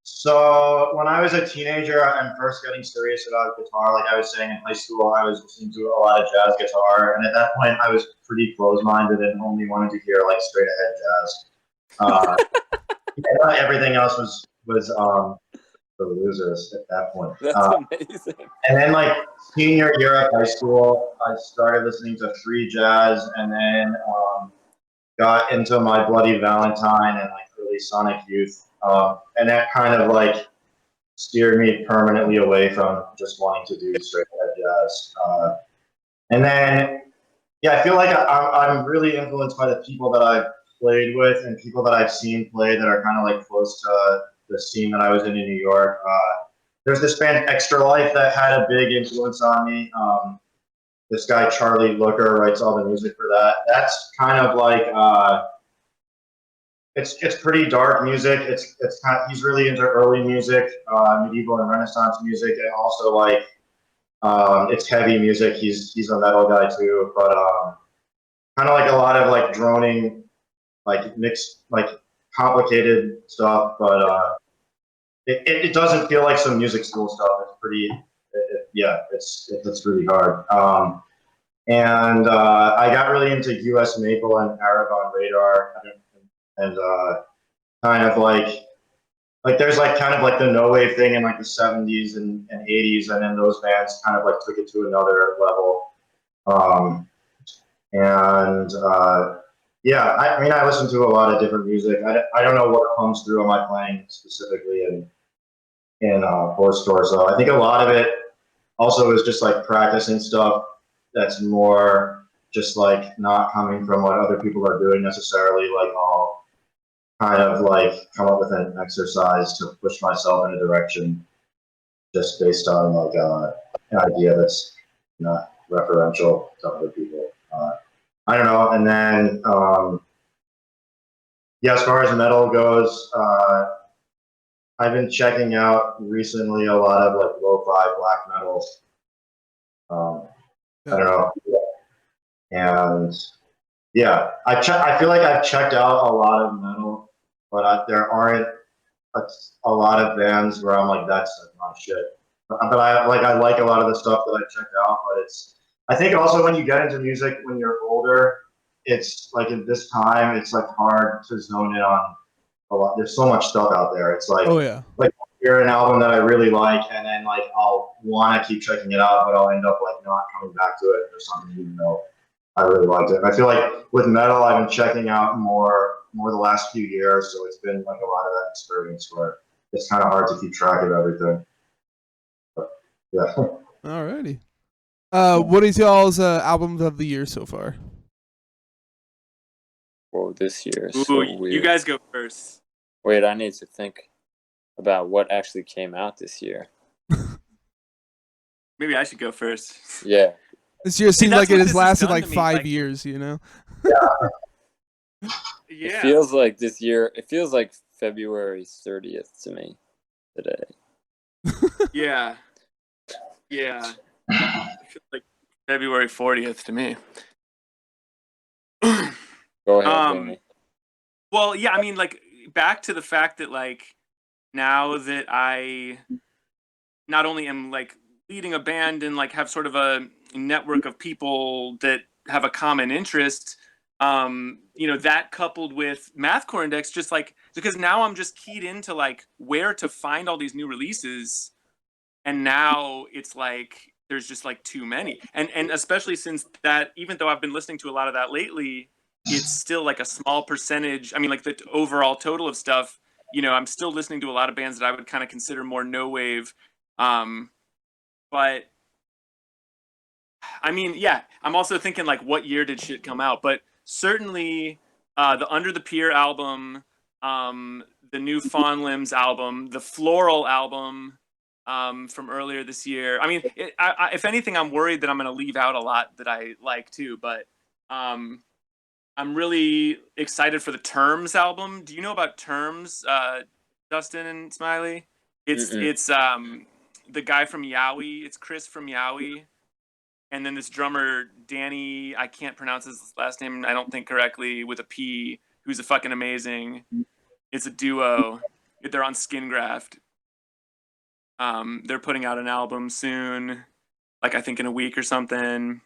S4: So when I was a teenager and first getting serious about guitar, like I was saying in high school, I was listening to a lot of jazz guitar, and at that point, I was pretty closed-minded and only wanted to hear like straight-ahead jazz. Yeah, everything else was for losers at that point.
S3: That's amazing.
S4: And then like senior year of high school, I started listening to free jazz, and then got into My Bloody Valentine and like early Sonic Youth. And that kind of like steered me permanently away from just wanting to do straight ahead jazz. And then, yeah, I feel like I'm really influenced by the people that I've played with and people that I've seen play that are kind of like close to the scene that I was in New York. There's this band Extra Life that had a big influence on me. This guy Charlie Looker writes all the music for that. That's kind of like it's pretty dark music. It's kind of, he's really into early music, medieval and Renaissance music, and also like it's heavy music. He's a metal guy too, but kind of like a lot of like droning, like mixed, like complicated stuff. But it doesn't feel like some music school stuff. It's pretty, it's really hard. And I got really into U.S. Maple and Aragon Radar, and kind of like there's like kind of like the no wave thing in like the 70s and 80s, and then those bands kind of like took it to another level. Yeah, I mean, I listen to a lot of different music. I don't know what comes through on my playing specifically in Horse Store. So I think a lot of it also is just like practicing stuff that's more just like not coming from what other people are doing necessarily. Like I'll kind of like come up with an exercise to push myself in a direction just based on like an idea that's not referential to other people. I don't know. And then, yeah, as far as metal goes, I've been checking out recently a lot of like lo-fi black metal. I don't know. And yeah, I feel like I've checked out a lot of metal, but there aren't a lot of bands where I'm like, that's not shit. But I like a lot of the stuff that I've checked out, but I think also when you get into music when you're older, it's like at this time, it's like hard to zone in on a lot. There's so much stuff out there. It's like,
S1: Oh yeah.
S4: like hear an album that I really like, and then like I'll want to keep checking it out, but I'll end up like not coming back to it or something, even though I really liked it. And I feel like with metal, I've been checking out more the last few years, so it's been like a lot of that experience where it's kind of hard to keep track of everything. But, yeah.
S1: Alrighty. What is y'all's albums of the year so far?
S3: Whoa, this year is
S2: Ooh,
S3: so
S2: you
S3: weird.
S2: guys go first.
S3: Wait, I need to think about what actually came out this year.
S2: Maybe I should go first.
S3: Yeah.
S1: This year seems
S2: that's
S1: like it
S2: what
S1: has
S2: this has
S1: lasted
S2: done
S1: like
S2: to me,
S1: 5
S2: like-
S1: years, you know?
S3: It
S2: Yeah.
S3: feels like this year, it feels like February 30th to me. today.
S2: Yeah. Yeah. It feels like February 40th to me.
S3: Go ahead, Jamie.
S2: Well, yeah, I mean, like, back to the fact that, like, now that I not only am, like, leading a band and, like, have sort of a network of people that have a common interest, you know, that coupled with Mathcore Index, just, like, because now I'm just keyed into, like, where to find all these new releases, and now it's, like, there's just, like, too many. And especially since that, even though I've been listening to a lot of that lately, it's still like a small percentage. I mean, like the overall total of stuff, you know, I'm still listening to a lot of bands that I would kind of consider more no wave. But I mean, yeah, I'm also thinking like, what year did shit come out? But certainly, the Under the Pier album, the new Fawn Limbs album, the Floral album, from earlier this year. I mean, if anything, I'm worried that I'm going to leave out a lot that I like too. But I'm really excited for the Terms album. Do you know about Terms, Dustin and Smiley? It's
S3: Mm-mm.
S2: it's the guy from Yowie. It's Chris from Yowie, and then this drummer Danny. I can't pronounce his last name. I don't think correctly with a P. Who's a fucking amazing. It's a duo. They're on Skingraft. They're putting out an album soon, like I think in a week or something.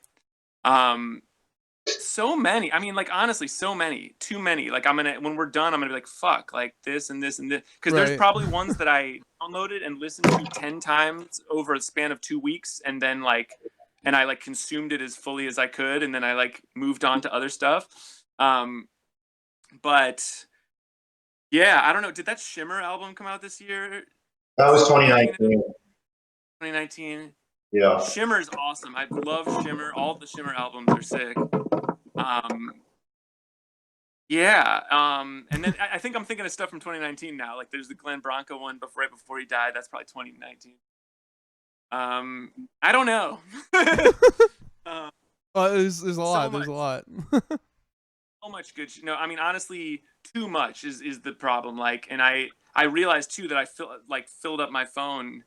S2: So many. I mean, like honestly, so many. Too many. Like when we're done, I'm gonna be like, fuck, like this and this and this. Because there's
S1: Right.
S2: probably ones that I downloaded and listened to 10 times over a span of 2 weeks, and then and I like consumed it as fully as I could, and then I like moved on to other stuff. But yeah, I don't know. Did that Shimmer album come out this year?
S4: That was 2019.
S2: 2019.
S4: Yeah.
S2: Shimmer's awesome. I love Shimmer. All the Shimmer albums are sick. Yeah. And then I think I'm thinking of stuff from 2019 now. Like there's the Glenn Bronco one right before he died. That's probably 2019. I don't know.
S1: There's a lot.
S2: much.
S1: There's a lot.
S2: So much good. No, I mean honestly, too much is the problem. Like, and I realized too that I filled up my phone.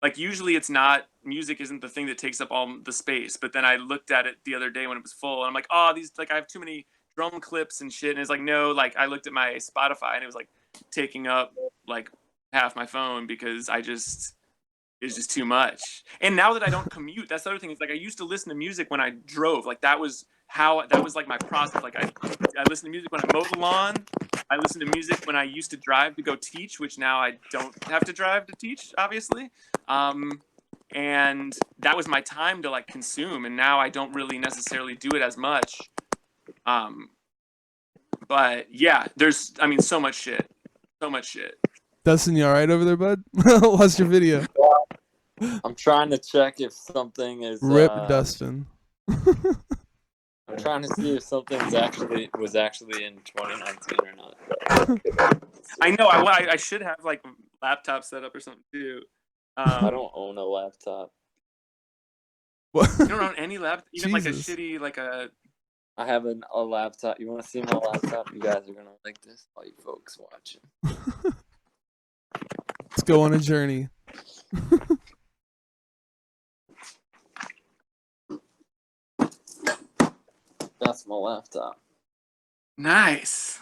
S2: Like usually it's not, music isn't the thing that takes up all the space. But then I looked at it the other day when it was full, and I'm like, oh, these, like I have too many drum clips and shit. And it's like, no, like I looked at my Spotify and it was like taking up like half my phone because it's just too much. And now that I don't commute, that's the other thing. Is like I used to listen to music when I drove. Like that was like my process. Like I listen to music when I mow the lawn. I listen to music when I used to drive to go teach, which now I don't have to drive to teach, obviously. And that was my time to like consume, and now I don't really necessarily do it as much. But yeah, there's, I mean, so much shit.
S1: Dustin, you all right over there, bud? Lost your video.
S3: I'm trying to check if something is
S1: Rip Dustin.
S3: I'm trying to see if something's was actually in 2019 or not.
S2: I know. I should have like laptop set up or something too.
S3: I don't own a laptop.
S1: What?
S2: You don't own any laptop, even like a
S1: Jesus.
S2: shitty like a.
S3: I have a laptop. You want to see my laptop? You guys are gonna like this, all you folks watching.
S1: Let's go on a journey.
S3: That's my laptop.
S2: Nice.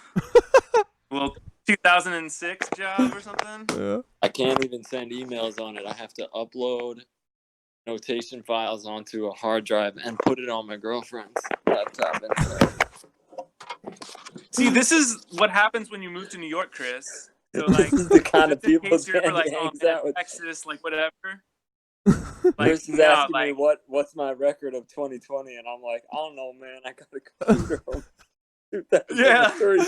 S2: Well, 2006 job or something.
S1: Yeah.
S3: I can't even send emails on it. I have to upload notation files onto a hard drive and put it on my girlfriend's laptop instead.
S2: See, this is what happens when you move to New York, Chris. So like,
S3: This is the kind of
S2: just in
S3: people
S2: case you're ever like,
S3: Danny
S2: oh,
S3: hangs
S2: man,
S3: out with.
S2: Texas, like whatever.
S3: Chris is
S2: no,
S3: asking me
S2: like,
S3: what's my record of 2020, and I'm like, I don't know, man. I got a computer from 2003.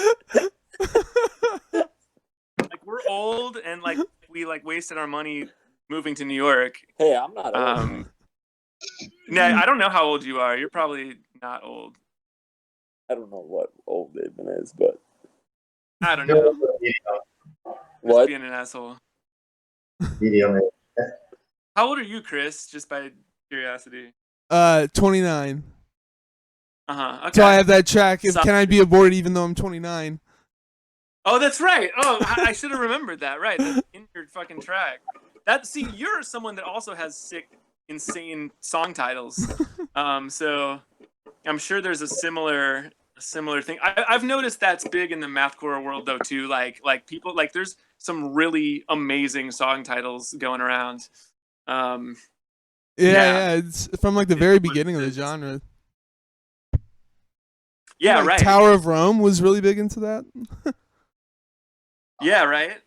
S2: like we're old and like we like wasted our money moving to New York.
S3: Hey, I'm not old.
S2: Nah, I don't know how old you are. You're probably not old.
S3: I don't know what old even is, but
S2: I don't know.
S3: what?
S2: Being an asshole.
S4: Medium.
S2: How old are you, Chris? Just by curiosity.
S1: 29.
S2: Okay.
S1: So I have that track.
S2: Suck.
S1: Can I be aborted even though I'm 29?
S2: Oh, that's right. Oh, I should have remembered that. Right, that's in your fucking track. See, you're someone that also has sick, insane song titles. So I'm sure there's a similar thing. I've noticed that's big in the mathcore world though too. Like people like there's some really amazing song titles going around. Um,
S1: Yeah, it's from like the very beginning of the genre.
S2: Yeah,
S1: like
S2: right.
S1: Tower of Rome was really big into that.
S2: Yeah, right.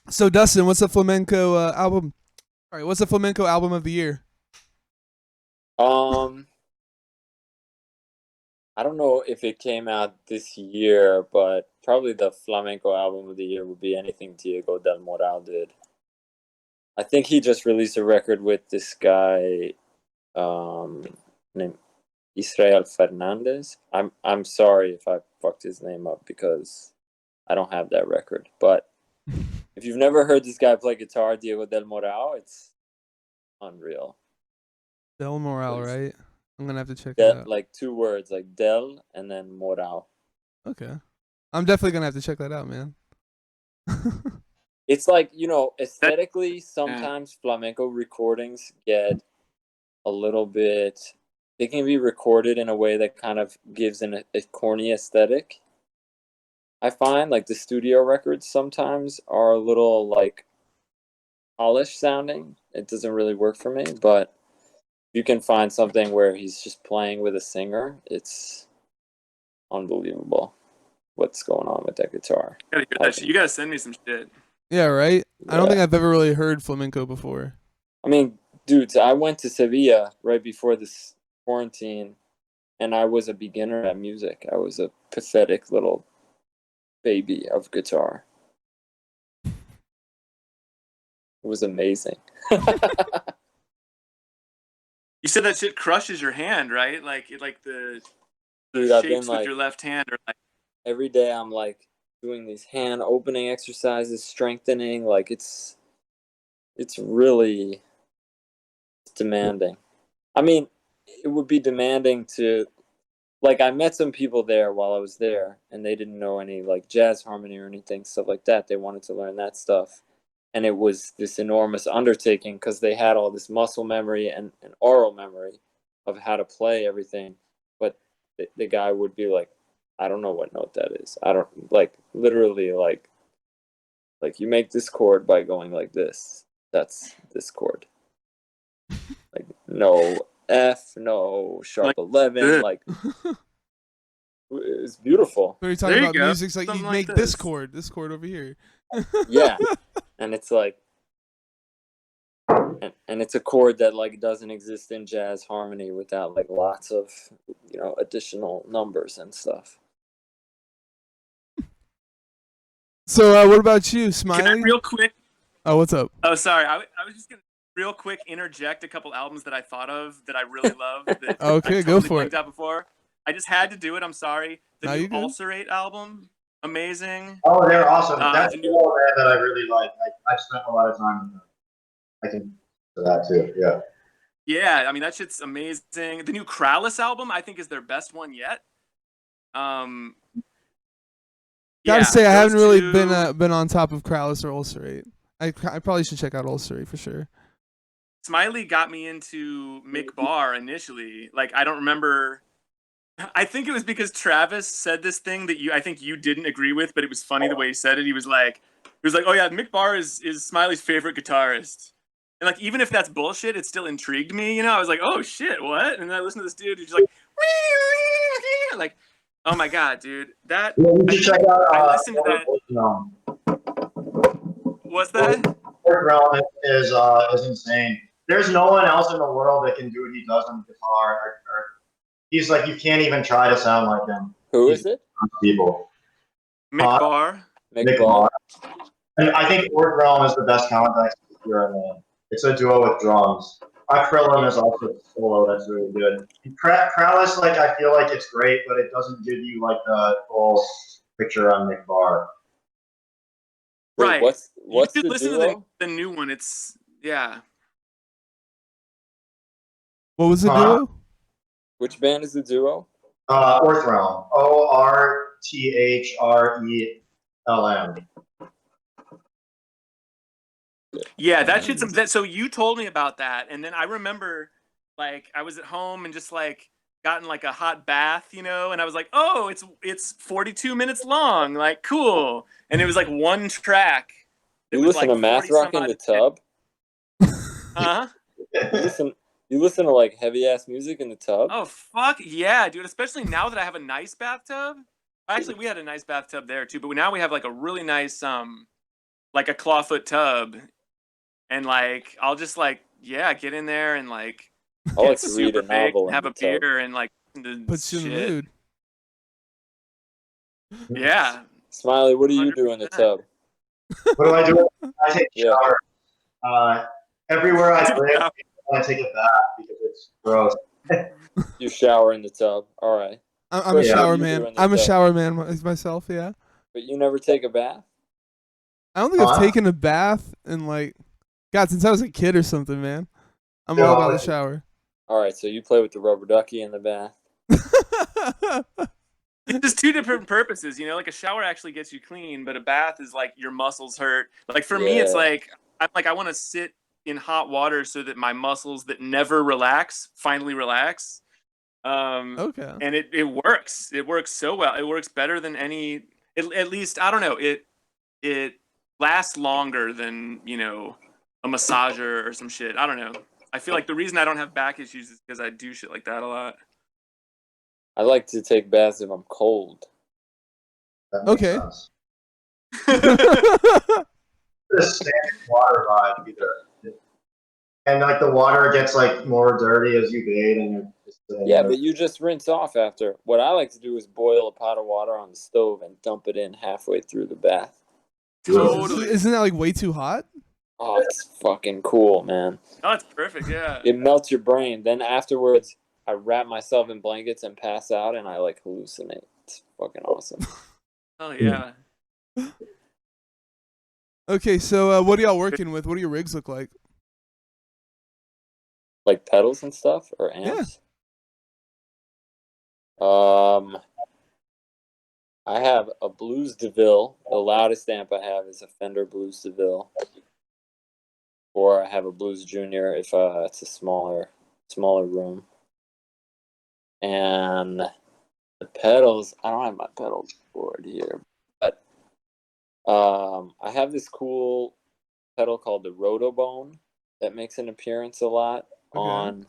S1: So Dustin, what's the flamenco album? All right, what's the flamenco album of the year?
S3: I don't know if it came out this year, but probably the flamenco album of the year would be anything Diego Del Moral did. I think he just released a record with this guy named Israel Fernandez. I'm sorry if I fucked his name up because I don't have that record. But if you've never heard this guy play guitar, Diego Del Moral, it's unreal.
S1: Del Moral, right? I'm gonna have to check it out.
S3: Like 2 words, like Del and then Moral.
S1: Okay, I'm definitely gonna have to check that out, man.
S3: It's like, aesthetically, sometimes flamenco recordings get a little bit. They can be recorded in a way that kind of gives a corny aesthetic. I find like the studio records sometimes are a little like polished sounding. It doesn't really work for me, but you can find something where he's just playing with a singer. It's unbelievable what's going on with that guitar.
S2: You gotta send me some shit.
S1: Yeah, right.
S3: Yeah.
S1: I don't think I've ever really heard flamenco before.
S3: I mean, dude, I went to Sevilla right before this quarantine, and I was a beginner at music. I was a pathetic little baby of guitar. It was amazing.
S2: You said that shit crushes your hand, right? Like the
S3: Dude, I've
S2: shapes
S3: been
S2: with your left hand are like
S3: every day I'm like doing these hand opening exercises, strengthening, like it's really demanding. I mean, it would be demanding to like I met some people there while I was there and they didn't know any like jazz harmony or anything, stuff like that. They wanted to learn that stuff. And it was this enormous undertaking because they had all this muscle memory and oral memory of how to play everything. But the guy would be like, I don't know what note that is. I don't like literally like you make this chord by going like this. That's this chord. Like no F, no sharp 11. Like it's beautiful.
S1: When you're talking about music, it's like you make this chord over here.
S3: Yeah, and it's like, and it's a chord that like doesn't exist in jazz harmony without like lots of additional numbers and stuff.
S1: So what about you, Smiley?
S2: Can I real quick?
S1: Oh, what's up?
S2: Oh, sorry. I was just gonna real quick interject a couple albums that I thought of that I really love. That
S1: Okay,
S2: I
S1: go for it.
S2: Out before. I just had to do it. I'm sorry. The new
S1: you good?
S2: Ulcerate album, amazing.
S4: Oh, they're awesome. That's the one that I really like. I've spent a lot of time with them. I can do that too. Yeah.
S2: Yeah, I mean that shit's amazing. The new Krallice album, I think, is their best one yet.
S1: Gotta say, I haven't really been on top of Krallice or Ulcerate. I probably should check out Ulcerate for sure.
S2: Smiley got me into Mick Barr initially. Like I don't remember. I think it was because Travis said this thing that I think you didn't agree with, but it was funny the way he said it. He was like, "Oh yeah, Mick Barr is Smiley's favorite guitarist." And like, even if that's bullshit, it still intrigued me. I was like, "Oh shit, what?" And then I listened to this dude who's like, like, "Oh my god, dude, that."
S4: Yeah, check out,
S2: I listened to that. What's that?
S4: Fourth Realm is insane. There's no one else in the world that can do what he does on the guitar. Or he's like, you can't even try to sound like him.
S3: Who is it?
S4: People.
S2: Mick Barr.
S3: Mick Barr.
S4: And I think Fourth Realm is the best context here in the. It's a duo with drums. Krillin is also a solo that's really good. Krallice, like I feel like it's great, but it doesn't give you like the full picture on Mick Barr.
S2: Right.
S3: What's
S2: you
S3: the
S2: listen
S3: duo?
S2: to the new one. It's yeah.
S1: What was the duo?
S3: Which band is the duo?
S4: Fourth Realm. ORTH THRELM.
S2: Yeah, that shit's that. So you told me about that, and then I remember, like, I was at home and just like gotten like a hot bath, you know, and I was like, oh, it's 42 minutes long, like cool, and it was like one track. It
S3: You
S2: was
S3: listen
S2: like
S3: to math
S2: 40
S3: rock
S2: some
S3: in the
S2: odd
S3: tub?
S2: Huh?
S3: You listen to like heavy ass music in the tub?
S2: Oh fuck yeah, dude! Especially now that I have a nice bathtub. Actually, we had a nice bathtub there too, but now we have like a really nice like a clawfoot tub, and like I'll just like get in there and like
S3: I like
S2: get
S3: to read a
S2: super baked
S3: novel
S2: and
S3: in
S2: have
S3: the
S2: a
S3: tub.
S2: beer and like listen to
S1: Puts you in the
S2: shit.
S1: mood.
S2: Yeah.
S3: Smiley, what do you do in the
S2: 100%.
S3: tub?
S4: What do I do? I take a
S3: Yeah.
S4: shower. Everywhere I live, I want to take a bath because it's gross.
S3: You shower in the tub. All right.
S1: I'm a
S3: Chris, what
S1: shower
S3: do you do
S1: man.
S3: in the
S1: I'm a
S3: tub?
S1: shower man myself. Yeah.
S3: But you never take a bath?
S1: I don't think I've
S4: Huh?
S1: taken a bath in like, God, since I was a kid or something, man. I'm
S4: Yeah,
S1: all about the
S4: honestly.
S1: shower.
S3: All right, so you play with the rubber ducky in the bath.
S2: It's just two different purposes, you know. Like a shower actually gets you clean, but a bath is like your muscles hurt. Like for me, it's
S3: Yeah.
S2: like I want to sit in hot water so that my muscles that never relax finally relax.
S1: Okay.
S2: And it works. It works so well. It works better than any. At least I don't know. It lasts longer than a massager or some shit. I don't know. I feel like the reason I don't have back issues is because I do shit like that a lot.
S3: I like to take baths if I'm cold.
S4: That makes
S1: Okay.
S4: sense. The standard water vibe either. And like the water gets like more dirty as you bathe, and you're just sitting
S3: Yeah,
S4: there.
S3: but you just rinse off after. What I like to do is boil a pot of water on the stove and dump it in halfway through the bath.
S2: Totally.
S1: Isn't that like way too hot?
S3: Oh, it's fucking cool, man.
S2: Oh, that's perfect. Yeah.
S3: It melts your brain. Then afterwards, I wrap myself in blankets and pass out, and I like hallucinate. It's fucking awesome.
S2: Oh yeah.
S1: Okay, so what are y'all working with? What do your rigs look like?
S3: Like pedals and stuff or amps? I have a Blues DeVille. The loudest amp I have is a Fender Blues DeVille. Or I have a Blues Junior if it's a smaller room. And the pedals, I don't have my pedal board here, but I have this cool pedal called the Rotobone that makes an appearance a lot on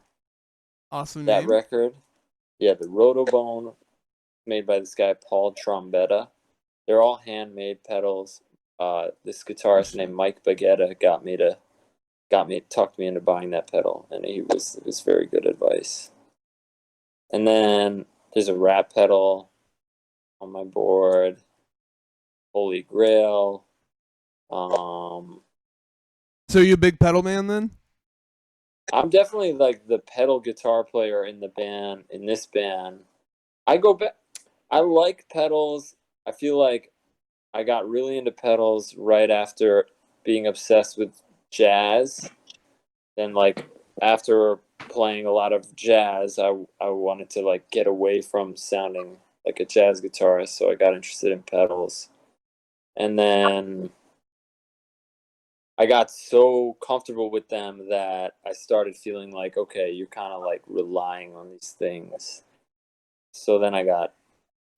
S1: Awesome
S3: that
S1: name.
S3: record. Yeah, the Rotobone, made by this guy Paul Trombetta. They're all handmade pedals. This guitarist named Mike Baguetta talked me into buying that pedal, and it was very good advice. And then there's a Rat pedal on my board. Holy Grail.
S1: So you a big pedal man then?
S3: I'm definitely like the pedal guitar player in this band. I go back. I like pedals. I feel like I got really into pedals right after being obsessed with jazz. Then like after playing a lot of jazz, I wanted to like get away from sounding like a jazz guitarist, so I got interested in pedals. And then I got so comfortable with them that I started feeling like, okay, you're kind of like relying on these things. So then I got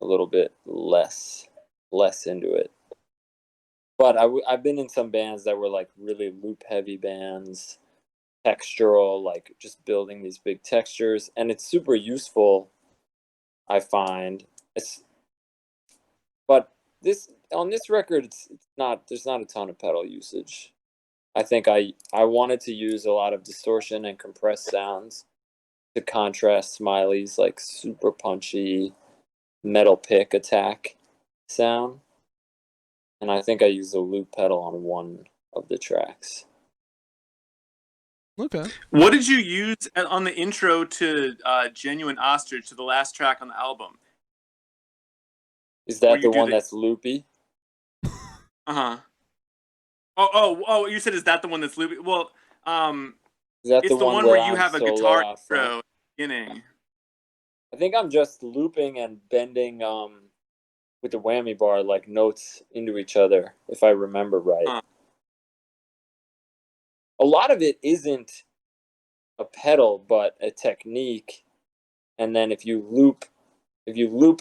S3: a little bit less into it. But I've been in some bands that were like really loop heavy bands, textural, like just building these big textures, and it's super useful, I find. But on this record, there's not a ton of pedal usage. I think I wanted to use a lot of distortion and compressed sounds to contrast Smiley's like super punchy metal pick attack sound. And I think I used a loop pedal on one of the tracks.
S1: Okay.
S2: What did you use on the intro to Genuine Ostrich, to the last track on the album?
S3: Is that
S2: Where you
S3: the
S2: do
S3: one
S2: the-
S3: that's loopy?
S2: Uh-huh. Oh, you said is that the one that's loopy? Well,
S3: Is that
S2: it's the one where you
S3: I'm
S2: have a
S3: solo
S2: guitar
S3: out front?
S2: intro at the beginning.
S3: I think I'm just looping and bending with the whammy bar like notes into each other, if I remember right.
S2: Huh.
S3: A lot of it isn't a pedal, but a technique. And then if you loop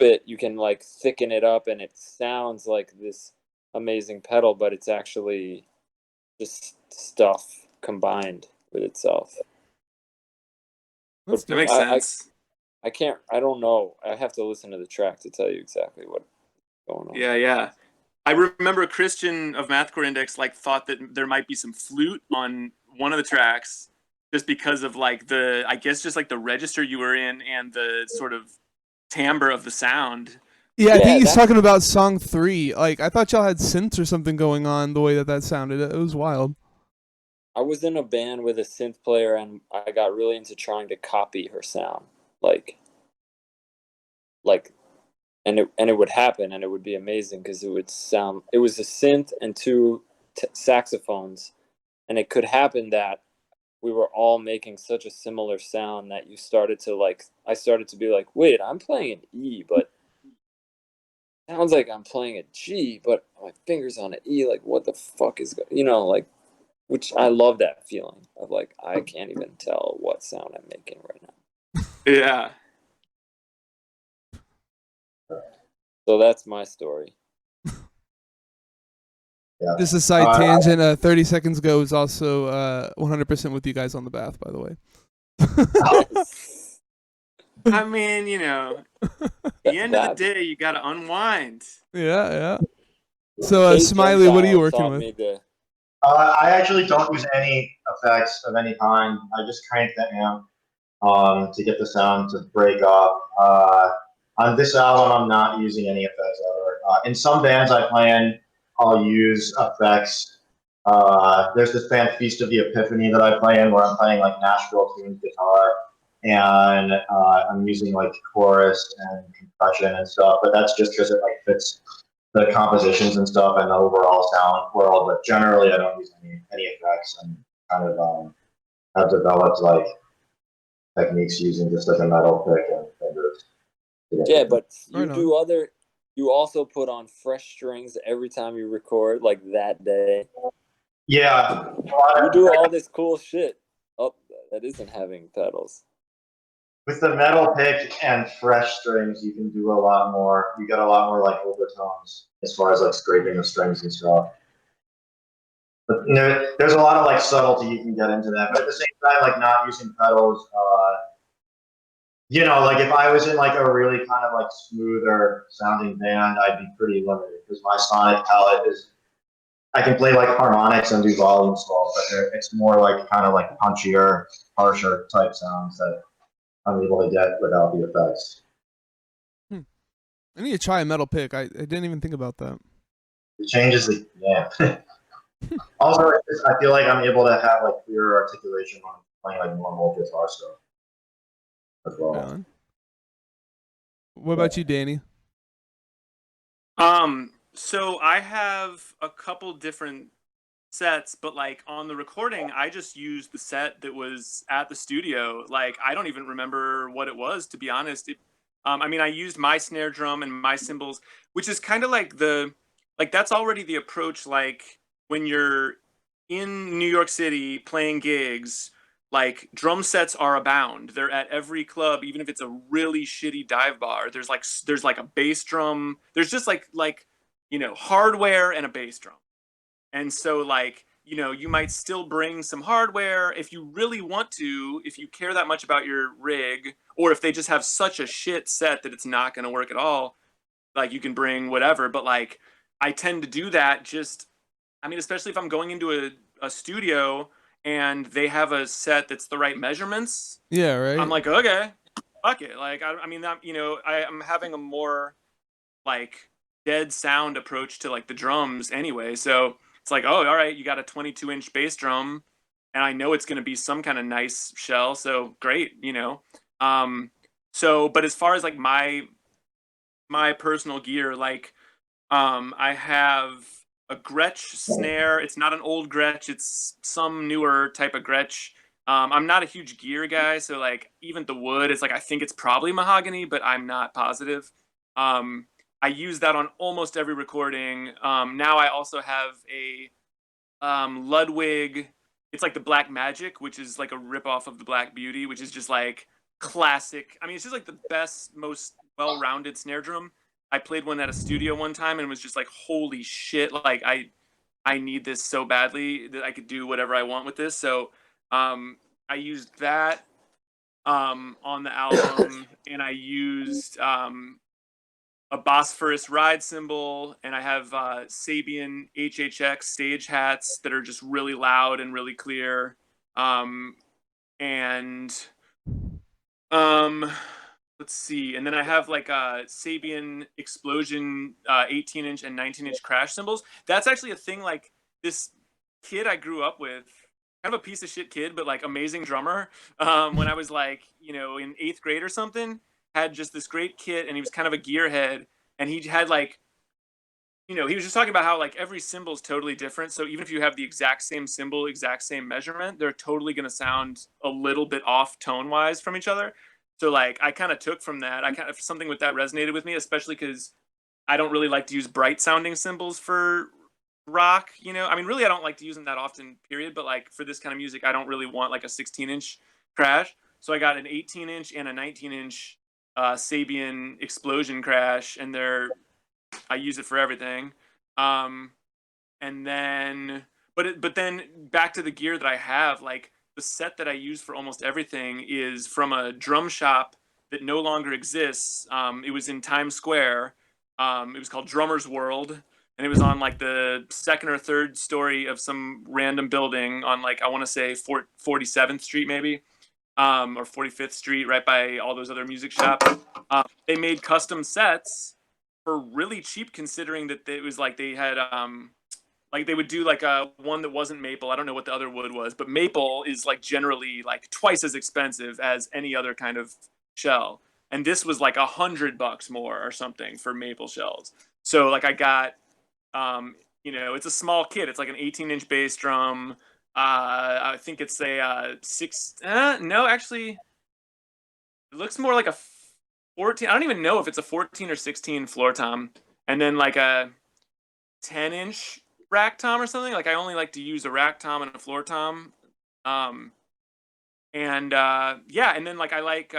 S3: it, you can like thicken it up, and it sounds like this amazing pedal, but it's actually just stuff combined with itself.
S1: That's
S2: That makes
S3: I-
S2: sense.
S3: I don't know. I have to listen to the track to tell you exactly what's going on.
S2: Yeah. I remember Christian of Mathcore Index like thought that there might be some flute on one of the tracks, just because of like I guess just like the register you were in and the sort of timbre of the sound.
S1: Yeah, I
S3: Yeah,
S1: think he's
S3: that's-
S1: talking about song 3. Like, I thought y'all had synths or something going on the way that sounded. It was wild.
S3: I was in a band with a synth player, and I got really into trying to copy her sound, and it would happen, and it would be amazing because it would sound. It was a synth and two saxophones, and it could happen that we were all making such a similar sound that I started to be like, wait, I'm playing an E, but it sounds like I'm playing a G, but my finger's on an E. Like, what the fuck is like. Which I love that feeling of like I can't even tell what sound I'm making right now.
S2: Yeah.
S3: So that's my story.
S4: Yeah.
S1: Just a side tangent. 30 seconds ago was also 100% with you guys on the bath, by the way.
S2: I mean, at the end of the day, you got to unwind.
S1: Yeah. So, Smiley, what are you working with?
S4: I actually don't use any effects of any kind. I just crank the amp to get the sound to break up. On this album, I'm not using any effects ever. In some bands I play in, I'll use effects. There's this band, Feast of the Epiphany, that I play in, where I'm playing like Nashville tuned guitar, and I'm using like chorus and compression and stuff. But that's just because it like fits the compositions and stuff and the overall sound world. But generally, I don't use any effects, and kind of have developed like techniques using just like a metal pick and fingers.
S3: Yeah, but
S1: Right
S3: you also put on fresh strings every time you record, like that day.
S4: Yeah.
S3: You do all this cool shit. Oh, that isn't having pedals.
S4: With the metal pick and fresh strings, you can do a lot more. You get a lot more like overtones as far as like scraping the strings and stuff. But there's a lot of like subtlety you can get into that. But at the same time, like not using pedals, like if I was in like a really kind of like smoother sounding band, I'd be pretty limited because my sonic palette is, I can play like harmonics and do volume swells, but it's more like kind of like punchier, harsher type sounds that I'm able to get without the effects.
S1: I need to try a metal pick. I didn't even think about that.
S4: It changes the Also, I feel like I'm able to have like clearer articulation when I'm playing like normal guitar stuff as well.
S1: Yeah. What about you, Danny?
S2: So I have a couple different sets, but like on the recording, I just used the set that was at the studio. Like I don't even remember what it was, to be honest. I mean, I used my snare drum and my cymbals, which is kind of like that's already the approach. Like when you're in New York City playing gigs, like drum sets are abound. They're at every club, even if it's a really shitty dive bar. There's like a bass drum. There's just like hardware and a bass drum. And so like, you might still bring some hardware if you really want to, if you care that much about your rig, or if they just have such a shit set that it's not going to work at all, like you can bring whatever. But like, I tend to do that especially if I'm going into a studio and they have a set that's the right measurements.
S1: Yeah, right.
S2: I'm like, okay, fuck it. Like, I'm having a more like dead sound approach to like the drums anyway. So it's like, oh, all right, you got a 22-inch bass drum, and I know it's going to be some kind of nice shell. So great, but as far as like my personal gear, like, I have a Gretsch snare. It's not an old Gretsch. It's some newer type of Gretsch. I'm not a huge gear guy, so like even the wood is like I think it's probably mahogany, but I'm not positive. I use that on almost every recording. Now I also have a Ludwig. It's like the Black Magic, which is like a ripoff of the Black Beauty, which is just like classic. I mean, it's just like the best, most well-rounded snare drum. I played one at a studio one time and was just like, holy shit! Like I need this so badly that I could do whatever I want with this. So I used that on the album, and I used a Bosphorus ride cymbal, and I have Sabian HHX stage hats that are just really loud and really clear. And let's see, and then I have like Sabian Explosion 18-inch and 19-inch crash cymbals. That's actually a thing. Like this kid I grew up with, kind of a piece of shit kid, but like amazing drummer. When I was like, in 8th grade or something, had just this great kit, and he was kind of a gearhead, and he had like, he was just talking about how like every cymbal is totally different. So even if you have the exact same cymbal, exact same measurement, they're totally going to sound a little bit off tone wise from each other. So like I kind of took from that. Something with that resonated with me, especially because I don't really like to use bright sounding cymbals for rock. I mean, really, I don't like to use them that often, period. But like for this kind of music, I don't really want like a 16-inch crash. So I got an 18-inch and a 19-inch Sabian Explosion crash, and I use it for everything. And then, but then back to the gear that I have, like the set that I use for almost everything is from a drum shop that no longer exists. It was in Times Square. It was called Drummer's World, and it was on like the 2nd or 3rd story of some random building on like, I want to say 47th Street maybe. Or 45th Street, right by all those other music shops. They made custom sets for really cheap, considering that it was like they had like they would do like a one that wasn't maple. I don't know what the other wood was, but maple is like generally like twice as expensive as any other kind of shell, and this was like $100 more or something for maple shells. So like I got it's a small kit. It's like an 18-inch bass drum. I think it's a 6. No, actually, it looks more like a 14. I don't even know if it's a 14 or 16 floor tom, and then like a 10-inch rack tom or something. Like I only like to use a rack tom and a floor tom. And then like I like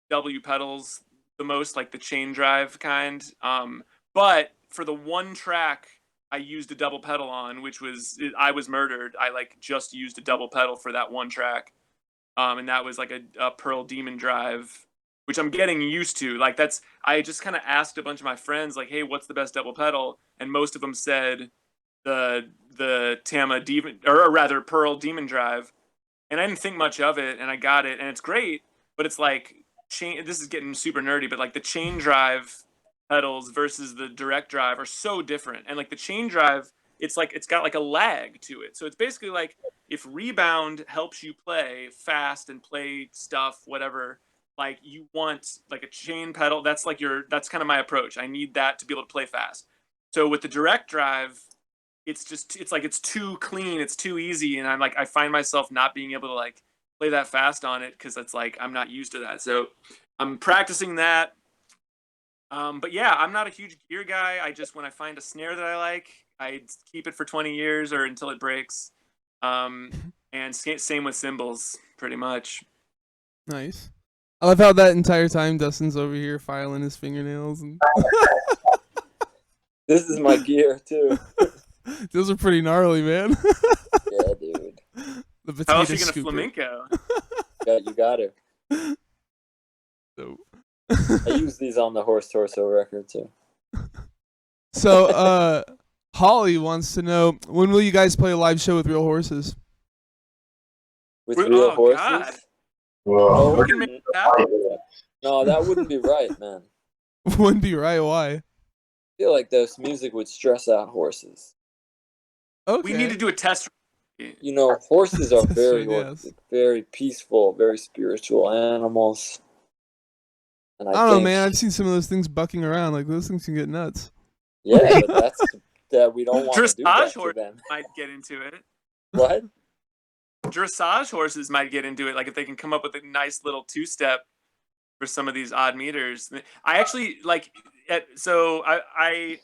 S2: W pedals the most, like the chain drive kind. But for the one track I used a double pedal on, which was I Was Murdered. I like just used a double pedal for that one track. And that was like a Pearl Demon Drive, which I'm getting used to. Like I just kind of asked a bunch of my friends, like, hey, what's the best double pedal? And most of them said the Tama Demon, or rather Pearl Demon Drive. And I didn't think much of it, and I got it, and it's great, but it's like this is getting super nerdy, but like the chain drive pedals versus the direct drive are so different. And like the chain drive, it's got like a lag to it. So it's basically like if rebound helps you play fast and play stuff, whatever, like you want like a chain pedal. That's kind of my approach. I need that to be able to play fast. So with the direct drive, it's too clean, it's too easy. And I find myself not being able to like play that fast on it, because it's like I'm not used to that. So I'm practicing that. But yeah, I'm not a huge gear guy. When I find a snare that I like, I keep it for 20 years or until it breaks. And same with cymbals, pretty much.
S1: Nice. I love how that entire time Dustin's over here filing his fingernails. And
S3: This is my gear too.
S1: those are pretty gnarly, man.
S3: Yeah, dude.
S1: The potato
S2: How else are you gonna
S1: scooper.
S2: flamenco?
S3: Yeah, you got it.
S1: So,
S3: I use these on the Horse Torso record too.
S1: so Holly wants to know, when will you guys play a live show with real horses?
S3: With
S2: Oh,
S3: real horses?
S2: God.
S4: Whoa.
S2: We can make that.
S3: No, that wouldn't be right, man.
S1: Wouldn't be right. Why?
S3: I feel like this music would stress out horses.
S1: Okay.
S2: We need to do a test.
S3: You know, horses are
S1: That's
S3: very,
S1: right, yes.
S3: very peaceful, very spiritual animals. And
S1: I don't know,
S3: think,
S1: man. I've seen some of those things bucking around. Like, those things can get nuts.
S3: Yeah, but that's that we don't want to do that
S2: Dressage
S3: to
S2: horses
S3: them.
S2: might get into it.
S3: What?
S2: Dressage horses might get into it. Like if they can come up with a nice little two-step, for some of these odd meters. I actually like so I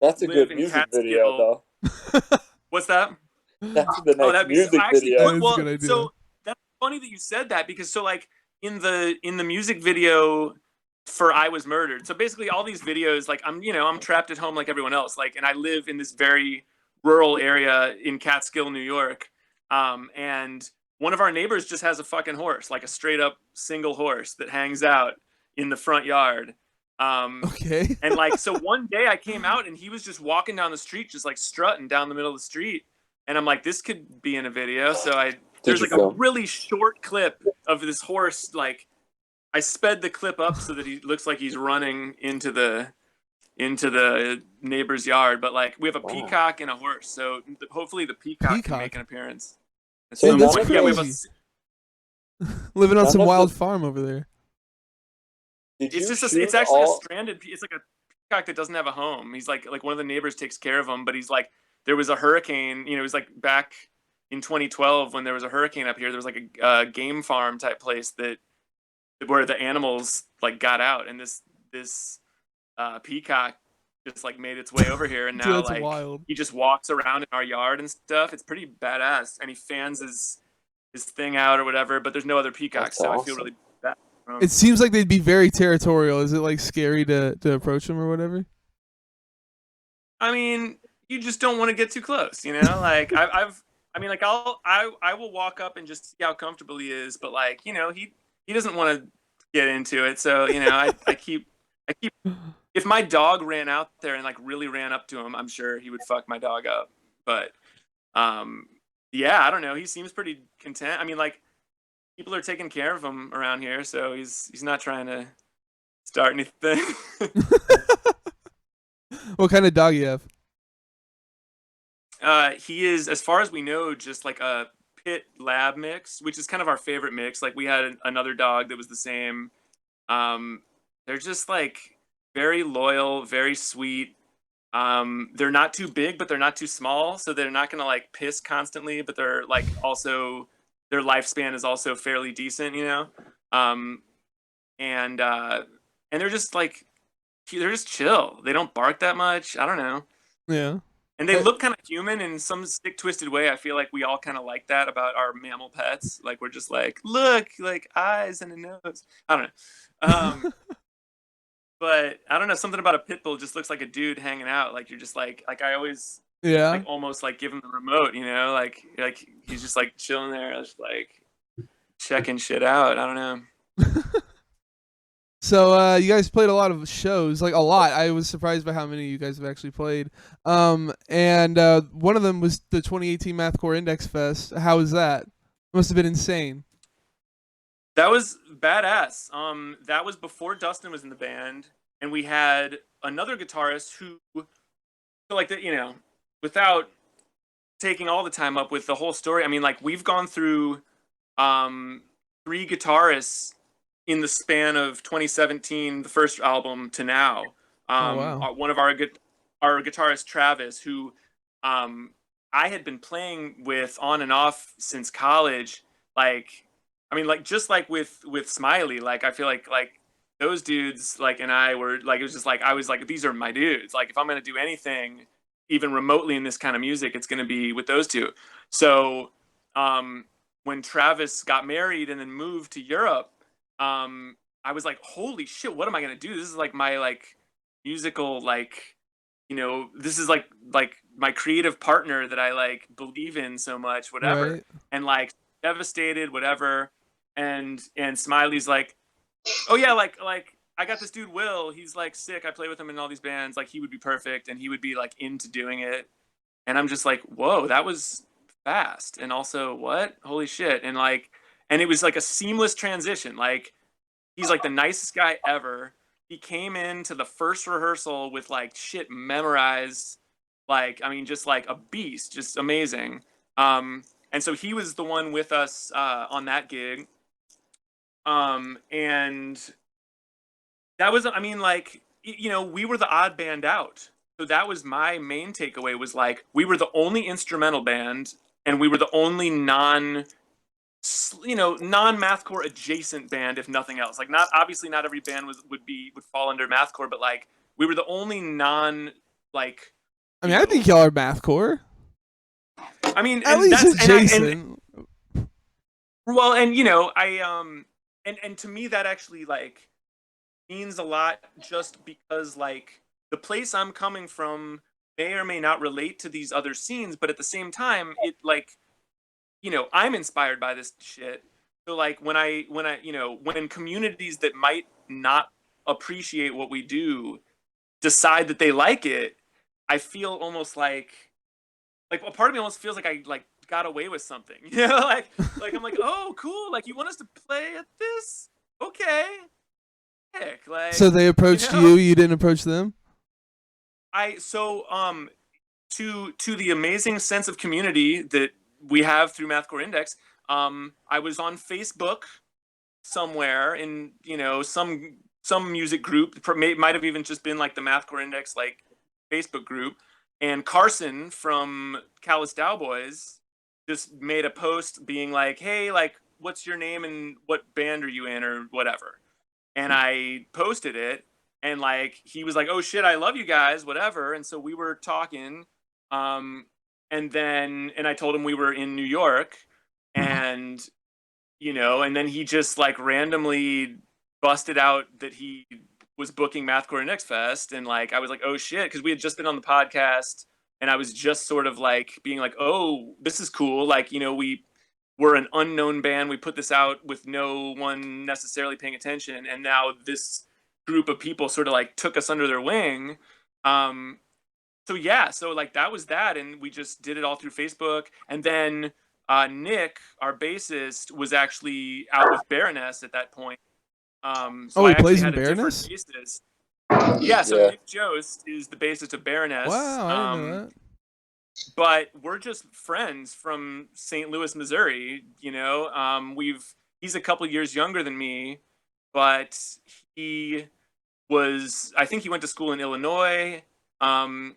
S3: That's a
S2: live
S3: good
S2: in
S3: music video,
S2: Catskill.
S3: though.
S2: What's that?
S3: That's the
S2: Oh,
S3: next
S2: that'd be
S3: music
S2: I actually
S3: video.
S1: That is a good idea.
S2: so that's funny that you said that, because so like in the music video for I Was Murdered. So basically all these videos, like I'm trapped at home like everyone else, like, and I live in this very rural area in Catskill, New York. And one of our neighbors just has a fucking horse, like a straight up single horse that hangs out in the front yard.
S1: Okay.
S2: And like, so one day I came out and he was just walking down the street, just like strutting down the middle of the street. And I'm like, this could be in a video. So there's
S3: you
S2: like a
S3: film?
S2: really short clip of this horse. Like, I sped the clip up so that he looks like he's running into the neighbor's yard. But like, we have a
S3: Wow.
S2: peacock and a horse, so hopefully the peacock
S1: Peacock?
S2: can make an appearance. At
S3: Dude,
S2: some
S1: that's
S2: point. Yeah, we have a,
S1: crazy. Living on
S3: None
S1: some
S3: of
S1: wild
S3: the-
S1: farm over there.
S3: Did
S2: it's
S3: you
S2: just
S3: shoot
S2: it's actually
S3: all-
S2: a stranded. It's like a peacock that doesn't have a home. He's like one of the neighbors takes care of him, but he's like, there was a hurricane. It was like back in 2012 when there was a hurricane up here. There was like a game farm type place where the animals like got out, and this peacock just like made its way over here, and
S1: Dude,
S2: now
S1: that's
S2: like
S1: wild.
S2: he just walks around in our yard and stuff. It's pretty badass, and he fans his thing out or whatever. But there's no other peacocks,
S3: That's
S2: so I feel
S3: awesome.
S2: really bad for him.
S1: It seems like they'd be very territorial. Is it like scary to approach them or whatever?
S2: I mean, you just don't want to get too close, you know. Like I will walk up and just see how comfortable he is, but like he doesn't want to get into it. So I keep. If my dog ran out there and like really ran up to him, I'm sure he would fuck my dog up. But yeah, I don't know. He seems pretty content. I mean, like people are taking care of him around here, so he's not trying to start anything.
S1: What kind of dog you have?
S2: He is, as far as we know, just like a pit lab mix, which is kind of our favorite mix. Like we had another dog that was the same. They're just like very loyal, very sweet. They're not too big, but they're not too small, so they're not gonna like piss constantly. But they're like also their lifespan is also fairly decent, and they're just like they're just chill. They don't bark that much. I don't know.
S1: Yeah.
S2: And they look kind of human in some sick, twisted way. I feel like we all kind of like that about our mammal pets. Like we're just like, look, like eyes and a nose. I don't know. But I don't know. Something about a pit bull just looks like a dude hanging out. Like you're just like I always
S1: Yeah.
S2: like almost like give him the remote. Like he's just like chilling there, just like checking shit out. I don't know.
S1: So you guys played a lot of shows, like a lot. I was surprised by how many you guys have actually played. And one of them was the 2018 Mathcore Index Fest. How was that? Must have been insane.
S2: That was badass. That was before Dustin was in the band, and we had another guitarist who, so like without taking all the time up with the whole story. I mean, like we've gone through 3 guitarists in the span of 2017, the first album, to now.
S1: Wow.
S2: One of our guitarist Travis, who I had been playing with on and off since college. Like, I mean, like just like with Smiley, like I feel like those dudes, like, and I were like, it was just like I was like, these are my dudes. Like, if I'm gonna do anything, even remotely in this kind of music, it's gonna be with those two. So, when Travis got married and then moved to Europe, I was like, holy shit, what am I gonna do? This is like my like musical this is like my creative partner that I like believe in so much, whatever.
S1: Right.
S2: And like devastated, whatever. And Smiley's like, oh yeah, like I got this dude Will, he's like sick, I play with him in all these bands, like he would be perfect and he would be like into doing it. And I'm just like, whoa, that was fast. And also, what? Holy shit. And it was like a seamless transition. Like he's like the nicest guy ever. He came into the first rehearsal with like shit memorized, like I mean just like a beast, just amazing. And so he was the one with us on that gig. And that was, I mean, like, we were the odd band out. So that was my main takeaway, was like we were the only instrumental band and we were the only non-mathcore adjacent band, if nothing else. Like, not obviously not every band would fall under mathcore, but like we were the only like.
S1: I mean, I think y'all are mathcore.
S2: I mean,
S1: At
S2: and
S1: least
S2: that's
S1: adjacent.
S2: and to me that actually like means a lot, just because like the place I'm coming from may or may not relate to these other scenes, but at the same time, it like, I'm inspired by this shit. So like when communities that might not appreciate what we do decide that they like it, I feel almost like a part of me almost feels like I like got away with something. Like I'm like, oh cool, like you want us to play at this? Okay. Heck, like,
S1: So they approached you didn't approach them?
S2: To the amazing sense of community that we have through Mathcore Index, I was on Facebook somewhere in some music group. Might have even just been like the Mathcore Index like Facebook group, and Carson from Callous Dowboys just made a post being like, hey, like, what's your name and what band are you in or whatever, and I posted it, and like he was like, oh shit, I love you guys, whatever. And so we were talking, and I told him we were in New York, and and then he just like randomly busted out that he was booking Mathcore Index Fest, and like I was like, oh shit, because we had just been on the podcast, and I was just sort of like being like, oh, this is cool, like we're an unknown band, we put this out with no one necessarily paying attention, and now this group of people sort of like took us under their wing. So like that was that, and we just did it all through Facebook. And then Nick, our bassist, was actually out with Baroness at that point. So
S1: he
S2: I actually
S1: plays in
S2: had a
S1: Baroness?
S2: different bassist. Yeah, so
S3: Yeah.
S2: Nick Jost is the bassist of Baroness.
S1: Wow, I didn't know that.
S2: But we're just friends from St. Louis, Missouri. He's a couple years younger than me, but I think he went to school in Illinois. And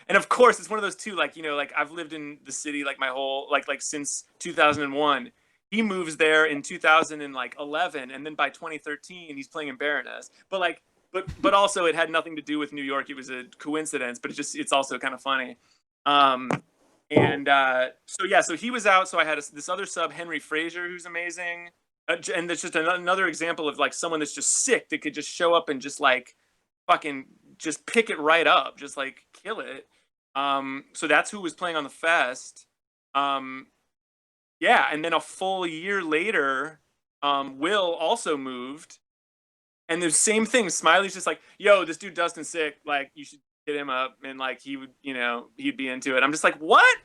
S2: of course it's one of those two, like, like I've lived in the city like my whole like since 2001. He moves there in 2011, and then by 2013 he's playing in Baroness. But also it had nothing to do with New York. It was a coincidence, but it's also kind of funny. So he was out. So I had this other sub, Henry Fraser, who's amazing. And that's just another example of like someone that's just sick that could just show up and just like fucking just pick it right up, just like kill it. So that's who was playing on the fest. Yeah, and then a full year later, Will also moved, and the same thing. Smiley's just like, yo, this dude Dustin's sick, like you should hit him up, and like he would, he'd be into it. I'm just like, what?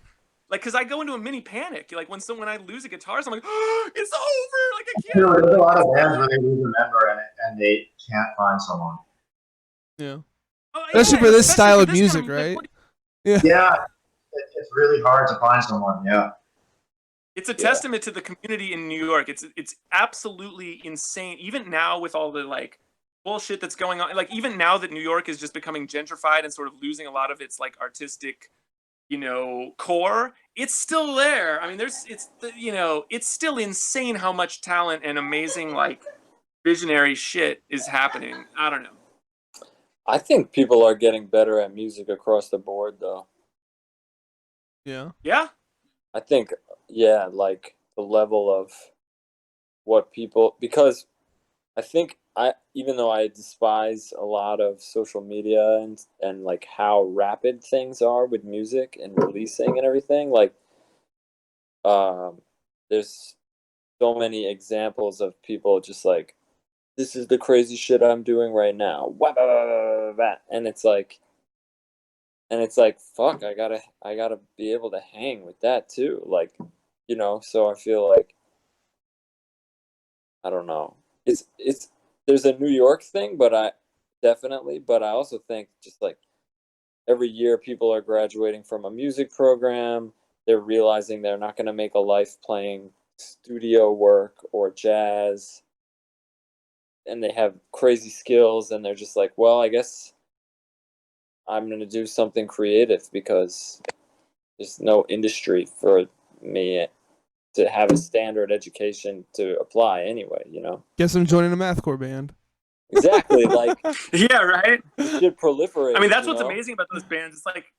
S2: Like, because I go into a mini panic. Like when I lose a guitarist, I'm like, oh, it's over. Like I can't.
S4: There's a lot of bands where they lose a member and they can't find someone.
S1: Yeah.
S2: Oh,
S1: Especially for this style of
S2: this
S1: music,
S2: kind
S1: right?
S4: Yeah, it's really hard to find someone. Yeah.
S2: It's a testament to the community in New York. It's absolutely insane. Even now with all the like bullshit that's going on, like even now that New York is just becoming gentrified and sort of losing a lot of its like artistic, core, it's still there. I mean, it's still insane how much talent and amazing like visionary shit is happening. I don't know.
S3: I think people are getting better at music across the board, though.
S1: Yeah.
S2: Yeah.
S3: I think, yeah, like the level of what people, because I think even though I despise a lot of social media and like how rapid things are with music and releasing and everything, like, there's so many examples of people just like, this is the crazy shit I'm doing right now. And it's like, fuck, I gotta be able to hang with that too. Like, so I feel like, I don't know. There's a New York thing, but I also think just like every year people are graduating from a music program. They're realizing they're not going to make a life playing studio work or jazz. And they have crazy skills, and they're just like, well, I guess I'm going to do something creative because there's no industry for me to have a standard education to apply anyway, you know?
S1: Guess I'm joining a mathcore band.
S3: Exactly. Like,
S2: Yeah, right.
S3: it should proliferate.
S2: I mean, that's
S3: you
S2: what's
S3: know?
S2: amazing about those bands. It's like,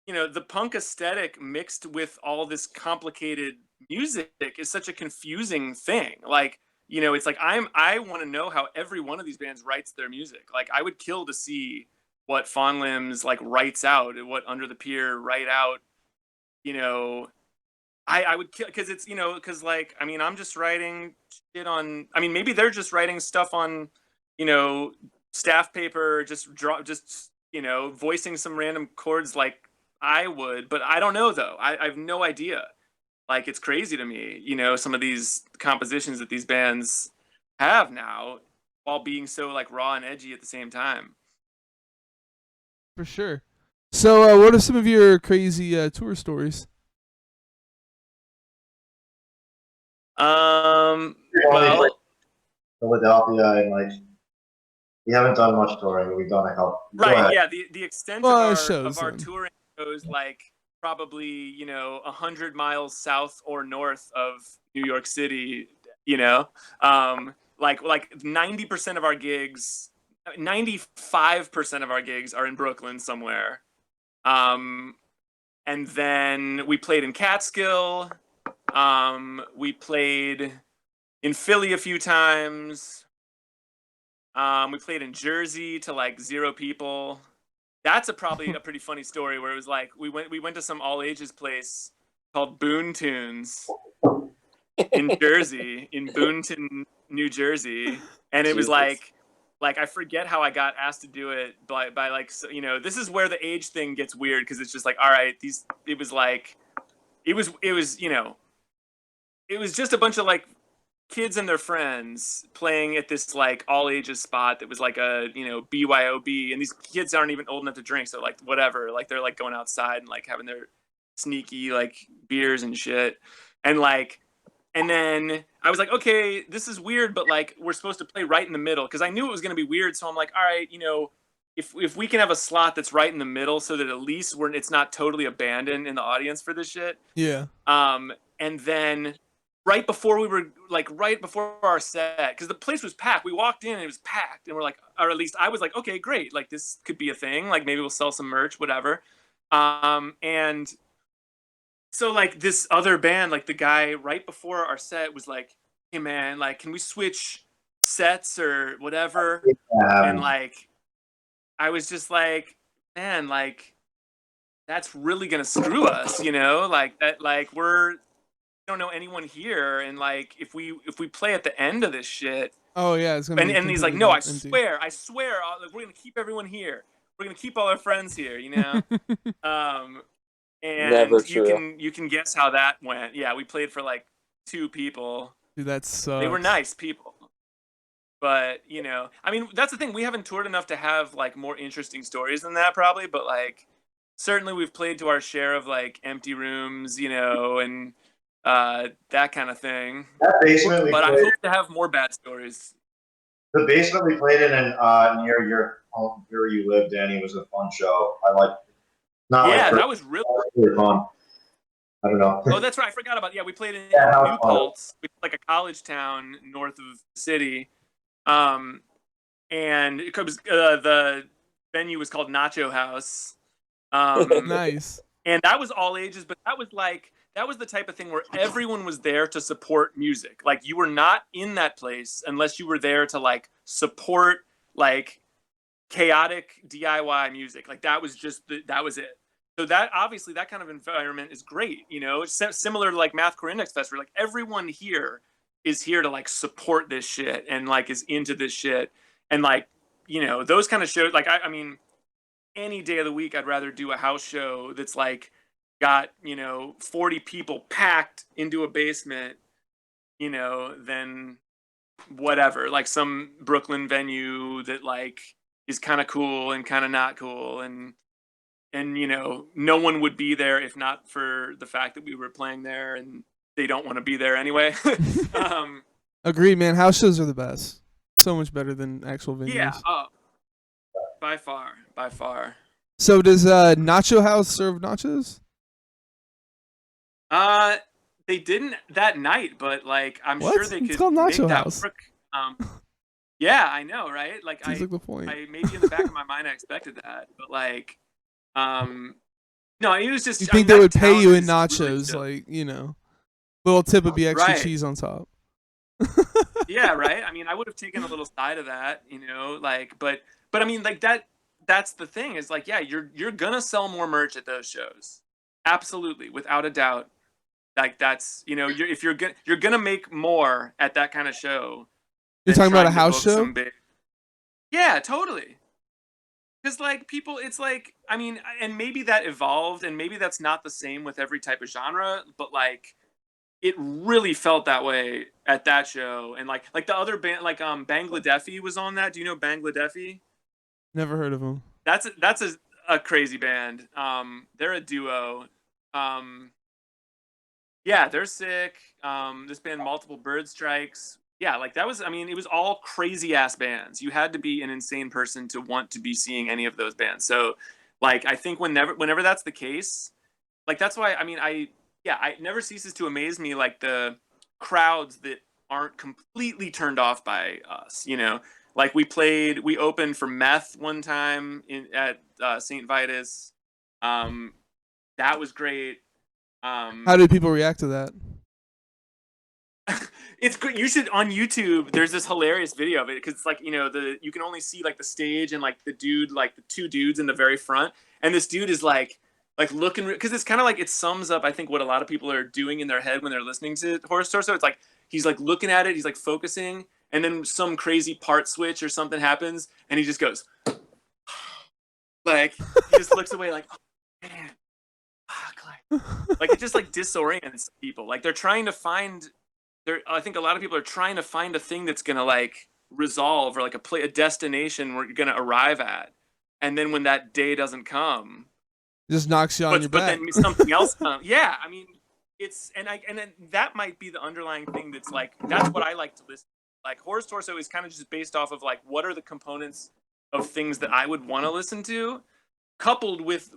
S2: you know, the punk aesthetic mixed with all this complicated music is such a confusing thing. Like, you know, it's like I want to know how every one of these bands writes their music. Like, I would kill to see what Fawn Limbs like writes out and what Under the Pier write out. You know, I would kill because it's, you know, because like, I mean, I'm just writing shit on. I mean, maybe they're just writing stuff on, you know, staff paper, just you know, voicing some random chords like I would, but I don't know though. I have no idea. Like, it's crazy to me, you know, some of these compositions that these bands have now, while being so like raw and edgy at the same time.
S1: For sure. So, what are some of your crazy tour stories?
S4: Only
S2: Well,
S4: like Philadelphia and like we haven't done much touring, but we've done a couple. Go
S2: right,
S4: ahead.
S2: yeah. The extent
S1: Well,
S2: of
S1: shows
S2: our
S1: then.
S2: touring goes like probably, you know, 100 miles south or north of New York City. You know, like 90% of our gigs, 95% of our gigs are in Brooklyn somewhere. And then we played in Catskill. We played in Philly a few times. We played in Jersey to like 0 people. That's probably a pretty funny story where it was like we went to some all ages place called Boone Tunes in Jersey, in Boonton, New Jersey, and it was
S3: Jesus.
S2: like I forget how I got asked to do it by like, so, you know, this is where the age thing gets weird because it's just like, all right, it was like it was you know, it was just a bunch of like kids and their friends playing at this like all ages spot that was like a, you know, BYOB, and these kids aren't even old enough to drink, so like whatever, like they're like going outside and like having their sneaky like beers and shit, and like, and then I was like, okay, this is weird, but like we're supposed to play right in the middle because I knew it was going to be weird, so I'm like, all right, you know, if we can have a slot that's right in the middle so that at least it's not totally abandoned in the audience for this shit.
S1: Yeah.
S2: And then right before our set, because the place was packed, we walked in and it was packed, and we're like, or at least I was like, okay, great, like this could be a thing, like maybe we'll sell some merch, whatever. And so like this other band, like the guy right before our set was like, hey man, like can we switch sets or whatever? And like I was just like, man, like that's really gonna screw us, you know, like that, like we don't know anyone here, and like if we play at the end of this shit,
S1: Oh yeah, it's gonna be.
S2: and he's like,
S1: completely
S2: no, I
S1: empty.
S2: swear, like, we're gonna keep everyone here, we're gonna keep all our friends here, you know. And
S3: Never true.
S2: you can guess how that went. Yeah, we played for like 2 people.
S1: Dude, that sucks.
S2: They were nice people, but you know, I mean, that's the thing, we haven't toured enough to have like more interesting stories than that probably, but like certainly we've played to our share of like empty rooms, you know, and that kind of thing.
S4: That basement we
S2: But I
S4: played,
S2: hope to have more bad stories.
S4: the basement we played in near your home, where you lived, Danny, was a fun show. I liked it. Not
S2: Yeah,
S4: like
S2: that was really.
S4: really fun. I don't know.
S2: Oh, that's right. I forgot about. Yeah, we played in
S4: Yeah, that was
S2: New
S4: fun.
S2: Paltz, like a college town north of the city, and it was the venue was called Nacho House,
S1: Nice.
S2: and that was all ages. But that was the type of thing where everyone was there to support music. Like you were not in that place unless you were there to like support like chaotic DIY music. Like that was that was it. So that obviously that kind of environment is great, you know. It's similar to like Mathcore Index Fest, where like everyone here is here to like support this shit and like is into this shit, and like, you know, those kind of shows. Like I mean, any day of the week, I'd rather do a house show that's like got, you know, 40 people packed into a basement, you know, than whatever, like some Brooklyn venue that like is kind of cool and kind of not cool, and you know, no one would be there if not for the fact that we were playing there, and they don't want to be there anyway.
S1: Agreed, man. House shows are the best. So much better than actual venues.
S2: Yeah, by far.
S1: So does Nacho House serve nachos?
S2: They didn't that night, but like I'm
S1: What?
S2: sure they
S1: It's
S2: could
S1: called
S2: make
S1: Nacho
S2: that
S1: House.
S2: work. Yeah, I know, right? Like
S1: Seems like the point.
S2: I maybe in the back of my mind I expected that, but like, no, it was just.
S1: You
S2: I mean,
S1: think they
S2: that
S1: would pay
S2: town
S1: you in
S2: is really
S1: nachos,
S2: chill.
S1: like, you know, little tip would be extra
S2: Right?
S1: cheese on top.
S2: Yeah, right. I mean, I would have taken a little side of that, you know, like, but I mean, like that. That's the thing is like, yeah, you're gonna sell more merch at those shows, absolutely, without a doubt. Like that's if you're gonna make more at that kind of show
S1: You're
S2: than
S1: talking about a
S2: trying to
S1: house
S2: book
S1: show?
S2: some big. Yeah, totally. Because like people, it's like I mean, and maybe that evolved, and maybe that's not the same with every type of genre, but like it really felt that way at that show, and like the other band, like Bangladeshi was on that. Do you know Bangladeshi?
S1: Never heard of them.
S2: That's a crazy band. They're a duo. Yeah, they're sick. This band, Multiple Bird Strikes. Yeah, like that was. I mean, it was all crazy ass bands. You had to be an insane person to want to be seeing any of those bands. So, like, I think whenever that's the case, like that's why. I mean, I never ceases to amaze me like the crowds that aren't completely turned off by us. Like we opened for Meth one time at St. Vitus. Um, that was great.
S1: How did people react to that?
S2: It's good. You should on YouTube. There's this hilarious video of it because it's like you can only see like the stage and like the dude, like the two dudes in the very front, and this dude is like looking because it's kind of like it sums up I think what a lot of people are doing in their head when they're listening to Horse Torso. It's like he's like looking at it, he's like focusing, and then some crazy part switch or something happens, and he just goes like he just looks away like, oh, man, fuck, like it just like disorients people. Like they're trying to find. I think a lot of people are trying to find a thing that's gonna like resolve or like a destination where you're gonna arrive at, and then when that day doesn't come,
S1: Just knocks you on your
S2: but
S1: back.
S2: then something else comes. Yeah, I mean, it's and then that might be the underlying thing that's like that's what I like to listen. Like Horus Torso is kind of just based off of like what are the components of things that I would want to listen to, coupled with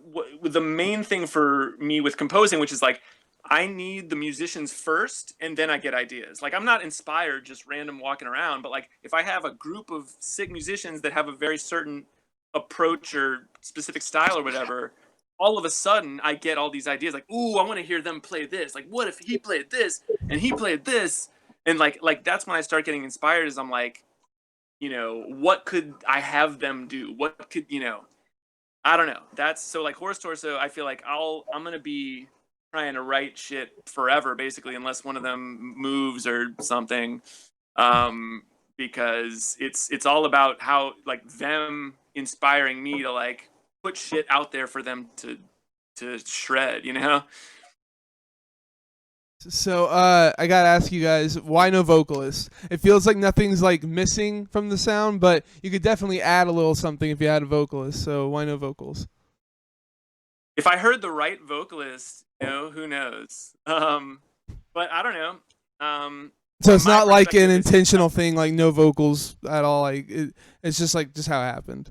S2: the main thing for me with composing, which is like I need the musicians first and then I get ideas. Like I'm not inspired just random walking around, but like if I have a group of sick musicians that have a very certain approach or specific style or whatever, all of a sudden I get all these ideas like, ooh, I want to hear them play this. Like what if he played this and he played this? And like that's when I start getting inspired is I'm like, what could I have them do? What could, I don't know. That's so like Horus Torso, I feel like I'm going to be trying to write shit forever basically unless one of them moves or something because it's all about how like them inspiring me to like put shit out there for them to shred.
S1: So I gotta ask you guys, why no vocalist? It feels like nothing's like missing from the sound, but you could definitely add a little something if you had a vocalist. So why no vocals?
S2: If I heard the right vocalist, who knows? But I don't know.
S1: So it's
S2: from my
S1: not like an
S2: perspective, it's-
S1: intentional thing, like no vocals at all. Like it's just how it happened.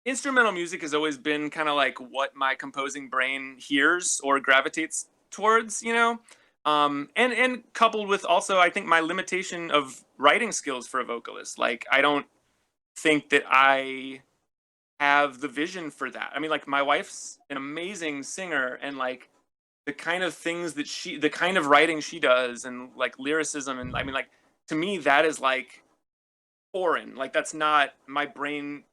S2: Instrumental music has always been kind of like what my composing brain hears or gravitates towards, and coupled with also I think my limitation of writing skills for a vocalist. Like I don't think that I have the vision for that. I mean, like my wife's an amazing singer, and like the kind of things that the kind of writing she does, and like lyricism, and I mean, like to me that is like foreign. Like that's not my brain.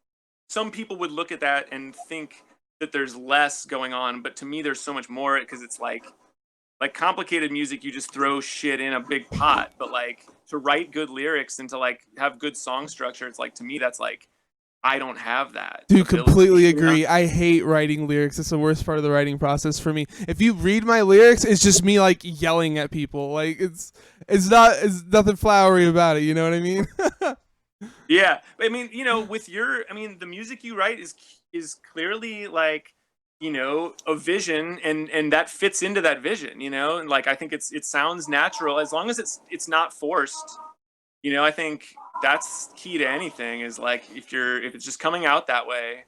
S2: Some people would look at that and think that there's less going on, but to me there's so much more because it's like complicated music you just throw shit in a big pot, but like to write good lyrics and to like have good song structure, it's like to me that's like I don't have that.
S1: Dude,
S2: ability,
S1: completely agree. I hate writing lyrics. It's the worst part of the writing process for me. If you read my lyrics, it's just me like yelling at people. Like it's nothing flowery about it. You know what I mean?
S2: Yeah, I mean, with the music you write is clearly like, a vision, and that fits into that vision, and like I think it sounds natural as long as it's not forced. I think that's key to anything is like if it's just coming out that way,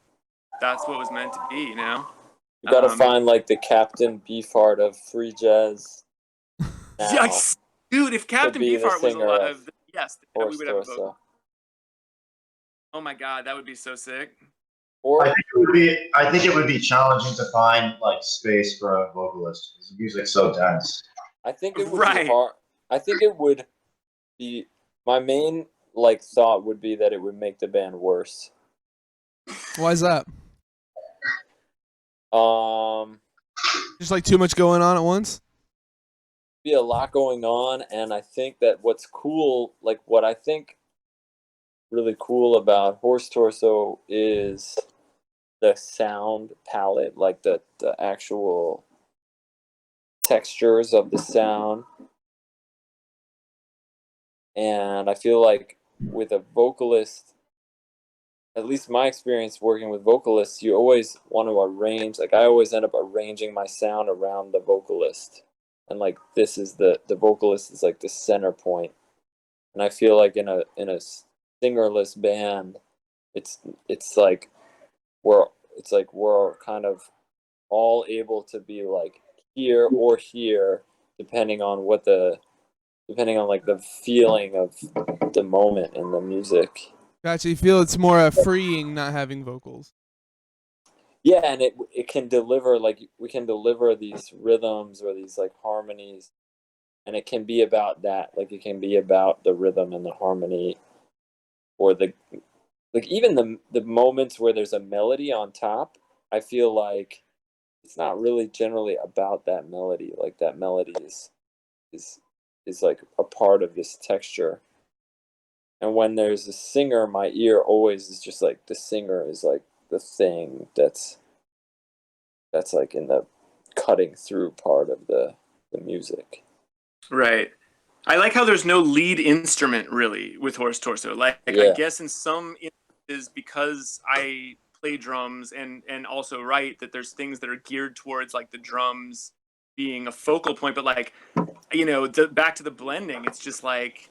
S2: that's what was meant to be.
S3: You gotta find like the Captain Beefheart of free jazz. now
S2: Yes, dude. If Captain
S3: be the
S2: Beefheart was
S3: singer
S2: alive,
S3: of
S2: yes, we
S3: Horse
S2: would have a vote.
S3: Torso.
S2: Oh my god, that would be so sick.
S3: Or
S4: I think it would be challenging to find like space for a vocalist because the music's so dense.
S3: I think it would
S2: Right.
S3: be hard. I think it would be my main like thought would be that it would make the band worse.
S1: Why is that?
S3: Be
S1: Just like too much going on at once?
S3: a lot going on, and I think that what's cool, like what I think really cool about Horse Torso is the sound palette, like the actual textures of the sound. And I feel like with a vocalist, at least my experience working with vocalists, you always want to arrange, like I always end up arranging my sound around the vocalist. And like this is the vocalist is like the center point. And I feel like in a singerless band, it's like we're kind of all able to be like here or here depending on like the feeling of the moment in the music.
S1: Gotcha. You feel it's more freeing not having vocals.
S3: Yeah, and it can deliver, like we can deliver these rhythms or these like harmonies, and it can be about that. Like it can be about the rhythm and the harmony, or the like even the moments where there's a melody on top. I feel like it's not really generally about that melody. Like that melody is like a part of this texture. And when there's a singer, my ear always is just like the singer is like the thing that's like in the cutting through part of the music.
S2: Right. I like how there's no lead instrument really with Horse Torso. Like
S3: Yeah.
S2: I guess in some instances, because I play drums and also write, that there's things that are geared towards like the drums being a focal point. But like, you know, back to the blending, it's just like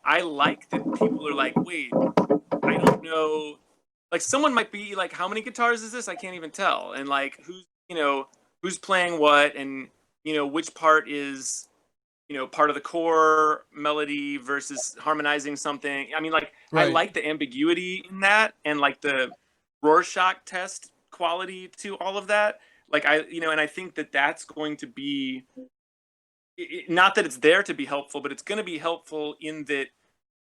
S2: I like that people are like, wait, I don't know. Like someone might be like, how many guitars is this? I can't even tell. And like who's playing what, and which part is part of the core melody versus harmonizing something. I mean, like
S1: Right.
S2: I like the ambiguity in that, and like the Rorschach test quality to all of that. Like and I think that that's going to be not that it's there to be helpful, but it's going to be helpful in that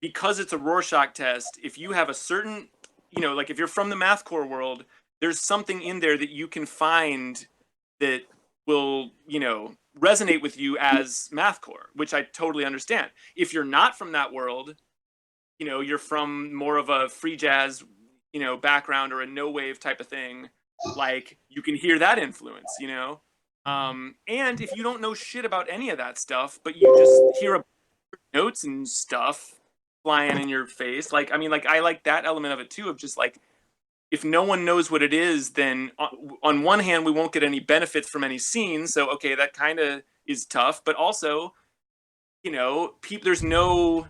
S2: because it's a Rorschach test. If you have a certain, like if you're from the mathcore world, there's something in there that you can find that will, resonate with you as mathcore, which I totally understand. If you're not from that world, you're from more of a free jazz, background or a no wave type of thing, like you can hear that influence, and if you don't know shit about any of that stuff, but you just hear notes and stuff flying in your face, like, I mean, like, I like that element of it too, of just like, if no one knows what it is, then on one hand, we won't get any benefits from any scenes. So, okay, that kind of is tough, but also, there's no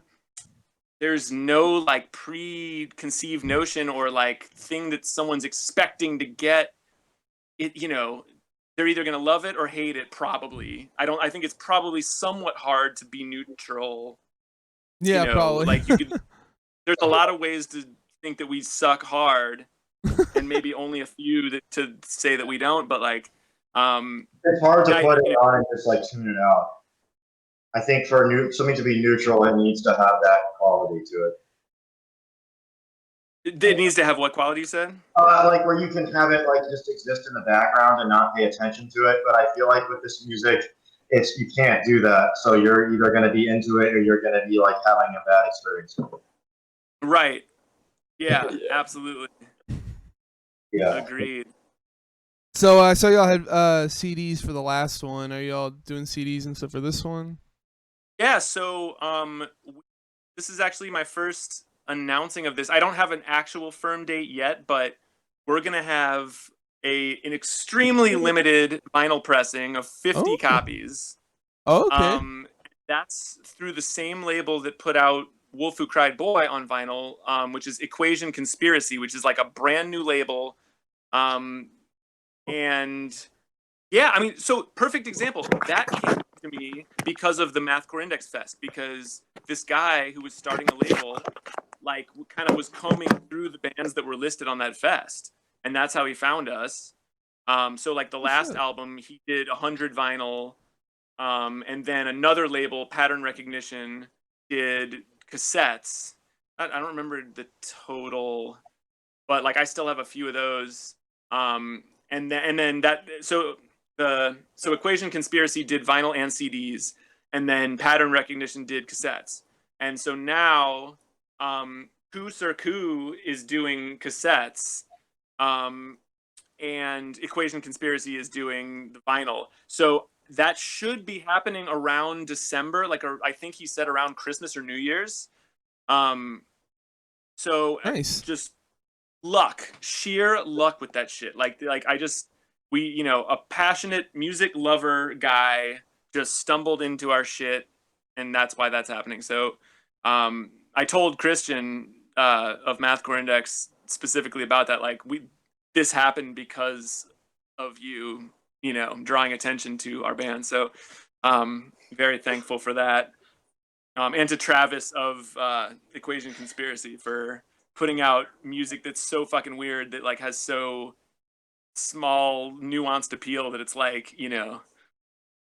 S2: like preconceived notion or like thing that someone's expecting to get it, they're either going to love it or hate it. Probably. I think it's probably somewhat hard to be neutral.
S1: Yeah, probably.
S2: Like there's a lot of ways to think that we suck hard, and maybe only a few to say that we don't. But like,
S4: it's hard to put it on and just like tune it out. I think for something to be neutral, it needs to have that quality to it.
S2: It needs to have what quality you said?
S4: Like where you can have it like just exist in the background and not pay attention to it. But I feel like with this music, you can't do that. So you're either going to be into it or you're going to be like having a bad experience.
S2: Right. Yeah, absolutely.
S4: Yeah.
S2: Agreed.
S1: So I saw y'all had CDs for the last one. Are y'all doing CDs and stuff for this one?
S2: Yeah, so this is actually my first announcing of this. I don't have an actual firm date yet, but we're gonna have an extremely limited vinyl pressing of 50 copies.
S1: Oh, okay.
S2: That's through the same label that put out Wolf Who Cried Boy on vinyl, which is Equation Conspiracy, which is like a brand new label. And yeah, I mean, so perfect example. to me because of the Mathcore Index Fest, because this guy who was starting a label, like, kind of was combing through the bands that were listed on that fest, and that's how he found us. So like the last album, he did 100 vinyl, and then another label, Pattern Recognition, did cassettes. I don't remember the total, but like I still have a few of those. And then that so Equation Conspiracy did vinyl and CDs, and then Pattern Recognition did cassettes. And so now Coup Sur Coup is doing cassettes, and Equation Conspiracy is doing the vinyl. So that should be happening around December, like I think he said around Christmas or New Year's. So
S1: Nice.
S2: Just luck, sheer luck with that shit. Like a passionate music lover guy just stumbled into our shit, and that's why that's happening. So I told Christian of Mathcore Index specifically about that. Like, this happened because of you drawing attention to our band. So very thankful for that. And to Travis of Equation Conspiracy for putting out music that's so fucking weird, that like has so small nuanced appeal that it's like,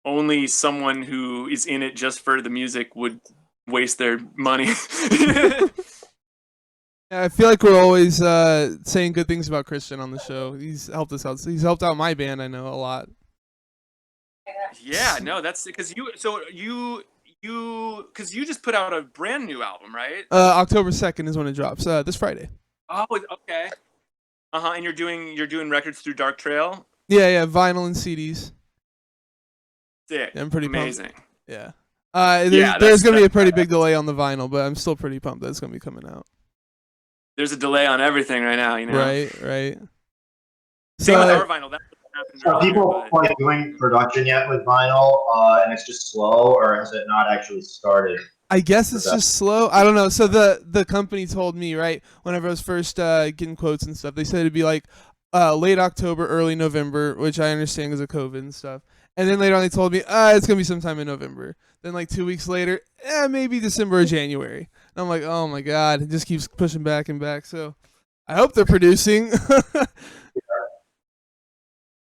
S2: only someone who is in it just for the music would waste their money.
S1: Yeah, I feel like we're always saying good things about Christian on the show. He's helped us out. He's helped out my band, I know, a lot.
S2: Yeah, no, that's because you just put out a brand new album, right?
S1: October 2nd is when it drops. This Friday.
S2: Oh, okay. And you're doing records through Dark Trail.
S1: Yeah, vinyl and CDs.
S2: Sick.
S1: Yeah, I'm pretty
S2: amazing.
S1: Pumped. Yeah. There's gonna be a pretty big delay on the vinyl, but I'm still pretty pumped that it's gonna be coming out.
S2: There's a delay on everything right now,
S1: Right.
S2: Same with our vinyl. That's what happened.
S4: Are people like doing production yet with vinyl, and it's just slow, or has it not actually started?
S1: I guess it's just slow. I don't know. So the company told me, right, whenever I was first getting quotes and stuff, they said it'd be like late October, early November, which I understand because of COVID and stuff. And then later on they told me, it's going to be sometime in November. Then like 2 weeks later, maybe December or January. And I'm like, oh my God, it just keeps pushing back and back. So I hope they're producing.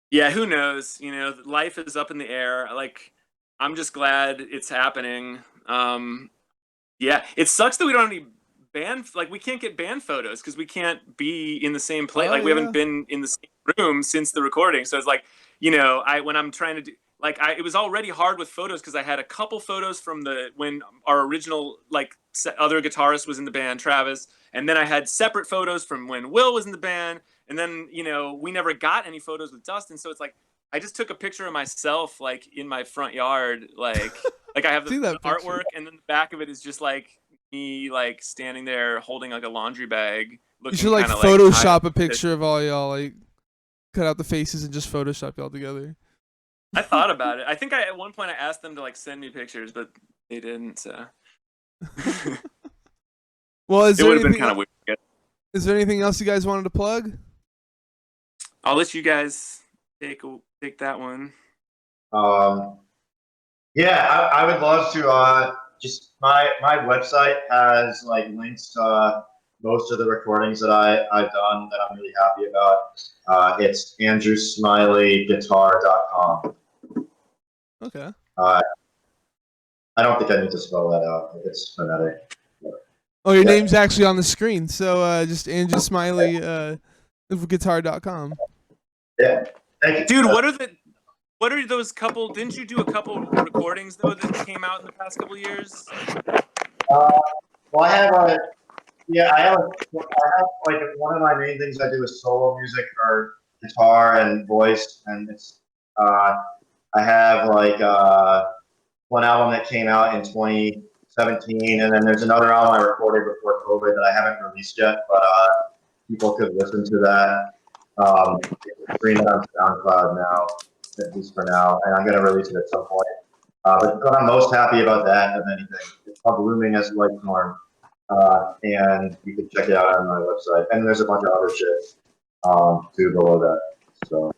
S2: Yeah, who knows? Life is up in the air. Like, I'm just glad it's happening. Yeah, it sucks that we don't have any we can't get band photos because we can't be in the same place. We haven't been in the same room since the recording. So it's like, when I'm trying to do, it was already hard with photos because I had a couple photos from when our original other guitarist was in the band, Travis, and then I had separate photos from when Will was in the band, and then we never got any photos with Dustin. So it's like I just took a picture of myself in my front yard, like I have the artwork, and then the back of it is just me standing there holding a laundry bag.
S1: You should Photoshop a picture of all y'all, cut out the faces and just Photoshop y'all together.
S2: I thought about it. I think at one point I asked them to send me pictures, but they didn't. So.
S1: Well,
S2: it would have been kind of weird.
S1: Is there anything else you guys wanted to plug?
S2: I'll let you guys take that one.
S4: Yeah, I would love to. Just my website has links to most of the recordings that I've done that I'm really happy about. It's andrewsmileyguitar.com.
S1: Okay.
S4: I don't think I need to spell that out. It's phonetic.
S1: Oh, your name's actually on the screen. So just Andrew Smiley, guitar.com.
S4: Yeah. Thank you.
S2: Dude, what are those couple? Didn't you do a couple recordings though that came out in the past couple years?
S4: Well, I have one of my main things I do is solo music for guitar and voice, and it's I have one album that came out in 2017, and then there's another album I recorded before COVID that I haven't released yet, but people could listen to that. It's streaming on SoundCloud now, at least for now, and I'm going to release it at some point. But I'm most happy about that of anything. It's called Blooming as Life Norm, and you can check it out on my website. And there's a bunch of other shit too below that. So,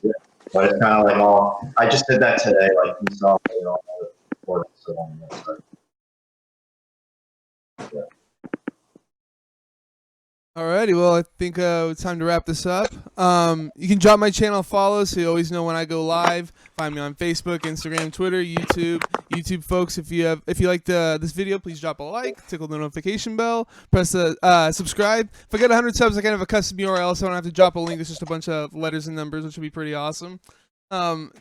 S4: yeah. But it's kind of like all. I just did that today. Like you saw, all the recordings, so on the website.
S1: Alrighty, well, I think it's time to wrap this up. You can drop my channel a follow so you always know when I go live. Find me on Facebook, Instagram, Twitter, YouTube. YouTube folks, if you liked this video, please drop a like, tickle the notification bell, press the subscribe. If I get 100 subs, I can have a custom URL, so I don't have to drop a link. It's just a bunch of letters and numbers, which would be pretty awesome.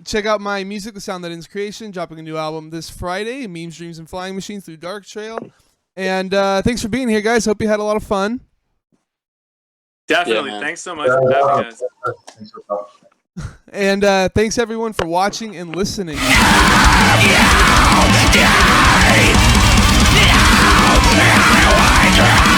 S1: Check out my music, The Sound That Ends Creation, dropping a new album this Friday, Memes, Dreams, and Flying Machines through Dark Trail. And thanks for being here, guys. Hope you had a lot of fun.
S2: Definitely.
S3: Yeah,
S2: thanks so much for having us.
S4: Thanks for coming.
S1: And thanks everyone for watching and listening.
S5: Yeah.